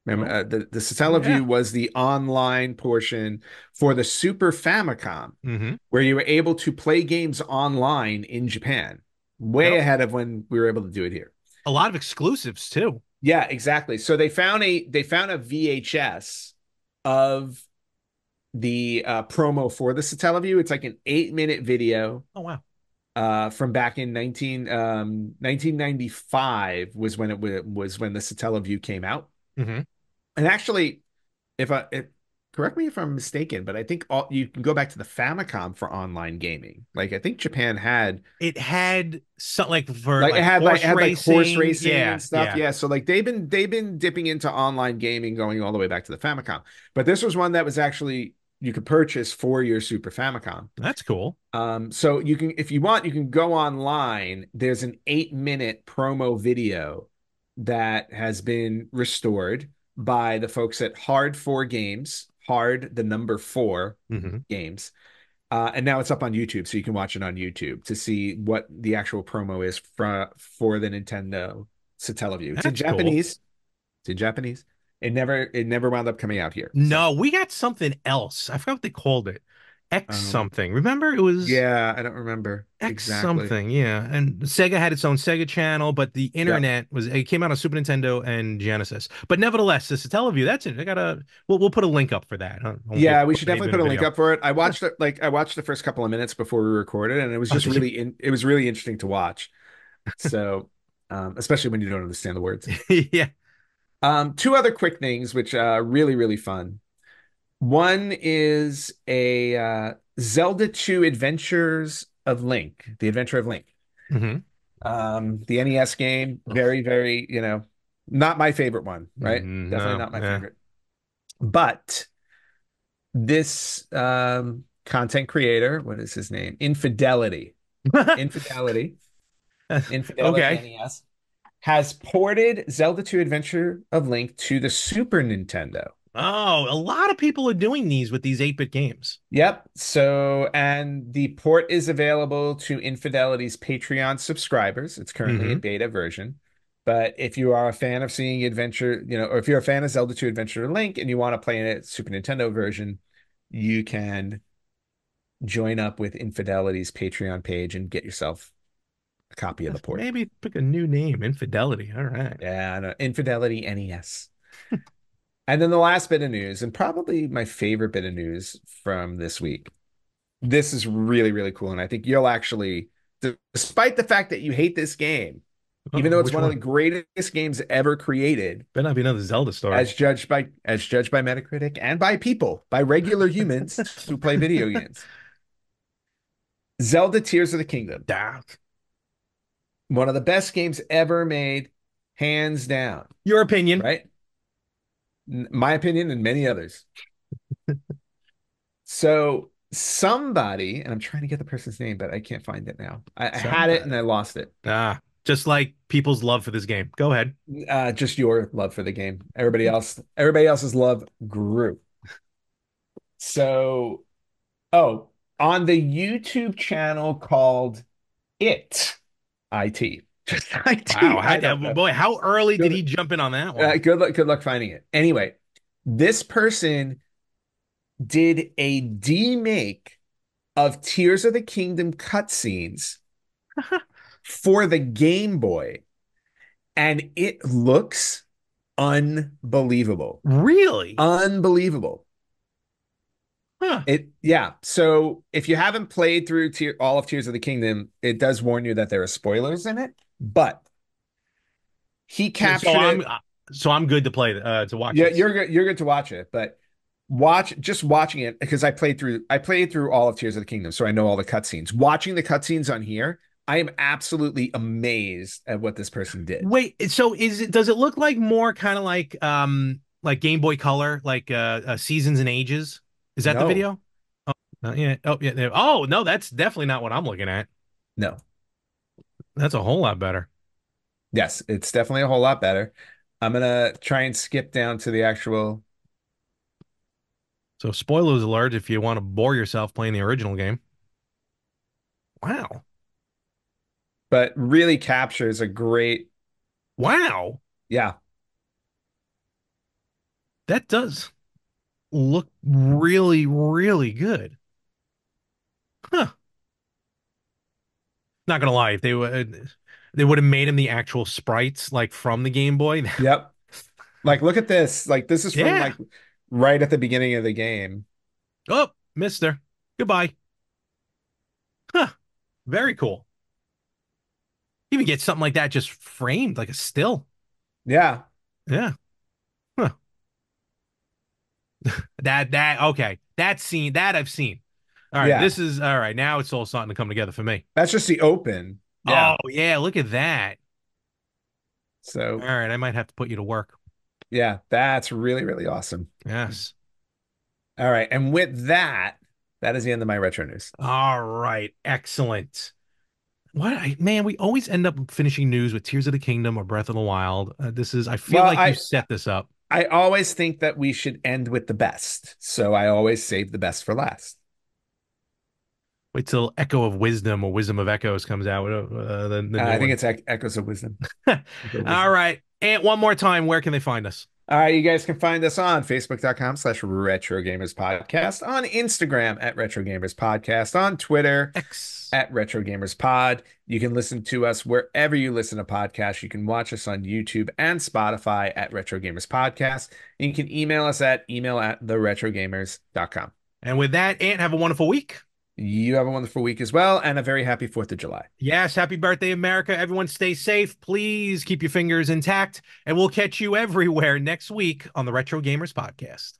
Remember, Oh, the yeah. Satellaview was the online portion for the Super Famicom, Mm-hmm. where you were able to play games online in Japan, way Yep. ahead of when we were able to do it here. A lot of exclusives too. Yeah, exactly. So they found a VHS of the promo for the Satellaview. It's like an 8-minute video Oh wow. from back in 1995 was when was when the Satellaview came out. Mm-hmm. And actually, if I if, correct me if I'm mistaken, but I think you can go back to the Famicom for online gaming. Like I think Japan had It had some like for like like it horse had like horse racing. racing and Yeah, stuff. yeah. Yeah, so like they've been dipping into online gaming going all the way back to the Famicom. But this was one that was actually you could purchase for your Super Famicom. That's cool. So you can, if you want, you can go online. There's an 8-minute promo video that has been restored by the folks at Hard 4 Games, Hard the number 4 Mm-hmm. games. And now it's up on YouTube, so you can watch it on YouTube to see what the actual promo is for the Nintendo Satellaview. It's in That's cool. Japanese. It's in Japanese. It never wound up coming out here. So No, we got something else. I forgot what they called it. X um something. Remember? It was yeah, I don't remember X exactly. something. Yeah. And Sega had its own Sega channel, but the Yep. internet was it came out on Super Nintendo and Genesis. But nevertheless, this is Teleview. That's it. I gotta we'll put a link up for that. I won't Yeah, we put should the name definitely in put a a link video. up for it. I watched the first couple of minutes before we recorded, and it was Oh, just did you? it was really interesting to watch. So, especially when you don't understand the words. Yeah. Two other quick things which really really fun. One is a Zelda 2 Adventures of Link, The Adventure of Link. Hmm. The NES game, very very, not my favorite one, right? Definitely No. not my Yeah. favorite. But this content creator, what is his name? Infidelity, Infidelity Okay. NES has ported Zelda 2 Adventure of Link to the Super Nintendo. Oh, a lot of people are doing these with these 8-bit games. Yep. So, and the port is available to Infidelity's Patreon subscribers. It's currently a Hmm. beta version. But if you are a fan of seeing Adventure, or if you're a fan of Zelda 2 Adventure Link and you want to play a Super Nintendo version, you can join up with Infidelity's Patreon page and get yourself a copy of the port. Maybe pick a new name, Infidelity. All right. Yeah, no, Infidelity NES. And then the last bit of news, and probably my favorite bit of news from this week. This is really, really cool. And I think you'll actually, despite the fact that you hate this game, even Uh-oh, though it's which one of the one? greatest games ever created, Better not be another Zelda story. as judged by Metacritic and by people, by regular humans who play video games. Zelda Tears of the Kingdom, Ah, one of the best games ever made, hands down, your opinion. right? My opinion and many others. So somebody, and I'm trying to get the person's name, but I can't find it now. I had it and Somebody. I lost it. Just like people's love for this game. Go ahead. Just your love for the game. Everybody else's love grew. So, oh, on the YouTube channel called IT, just Wow. IT. I don't know. Boy, how early did he Good, jump in on that one? good luck finding it. Anyway, this person did a demake of Tears of the Kingdom cutscenes for the Game Boy, and it looks unbelievable. Really? Unbelievable. Huh. Yeah. So if you haven't played through all of Tears of the Kingdom, it does warn you that there are spoilers in it, but he So, so captured I'm it. so I'm good to play to watch Yeah, this. you're good to watch it, but watching it because I played through all of Tears of the Kingdom, so I know all the cutscenes. Watching the cutscenes on here, I am absolutely amazed at what this person did. Wait, so does it look like more kind of like Game Boy Color, like Seasons and Ages? Is that the No, video? Yeah. Oh, yeah. Oh, no, that's definitely not what I'm looking at. no. That's a whole lot better. Yes, it's definitely a whole lot better. I'm gonna try and skip down to the actual, So spoilers alert if you want to bore yourself playing the original game. Wow. but really captures a great, Wow. yeah. That does look really, really good. Huh. Not gonna lie, if they would have made him the actual sprites like from the Game Boy. Yep. Like, look at this. Like, this is from Yeah. like right at the beginning of the game. Oh, mister. Goodbye. Huh. Very cool. Even get something like that just framed like a still. Yeah. Yeah. Huh. That okay. That I've seen. All right, Yeah. this is all right. Now it's all starting to come together for me. That's just the open. Oh Yeah. yeah, look at that. All So, right, I might have to put you to work. yeah, that's really, really awesome. Yes. All right. And with that, that is the end of my retro news. All right, excellent. Man, we always end up finishing news with Tears of the Kingdom or Breath of the Wild. I feel Well, like you set this up. I always think that we should end with the best. So I always save the best for last. Wait till Echo of Wisdom or Wisdom of Echoes comes out, the new I think one. it's Echoes of Wisdom. Echo of All Wisdom. right. And one more time, where can they find us? All right, you guys can find us on Facebook.com/Retro Gamers Podcast, on Instagram at Retro Gamers Podcast, on Twitter X. at Retro Gamers Pod. You can listen to us wherever you listen to podcasts. You can watch us on YouTube and Spotify at Retro Gamers Podcast. And you can email us at email@theretrogamers.com. And with that, Ant, have a wonderful week. You have a wonderful week as well, and a very happy 4th of July. Yes, happy birthday, America. Everyone stay safe. Please keep your fingers intact, and we'll catch you everywhere next week on the Retro Gamers Podcast.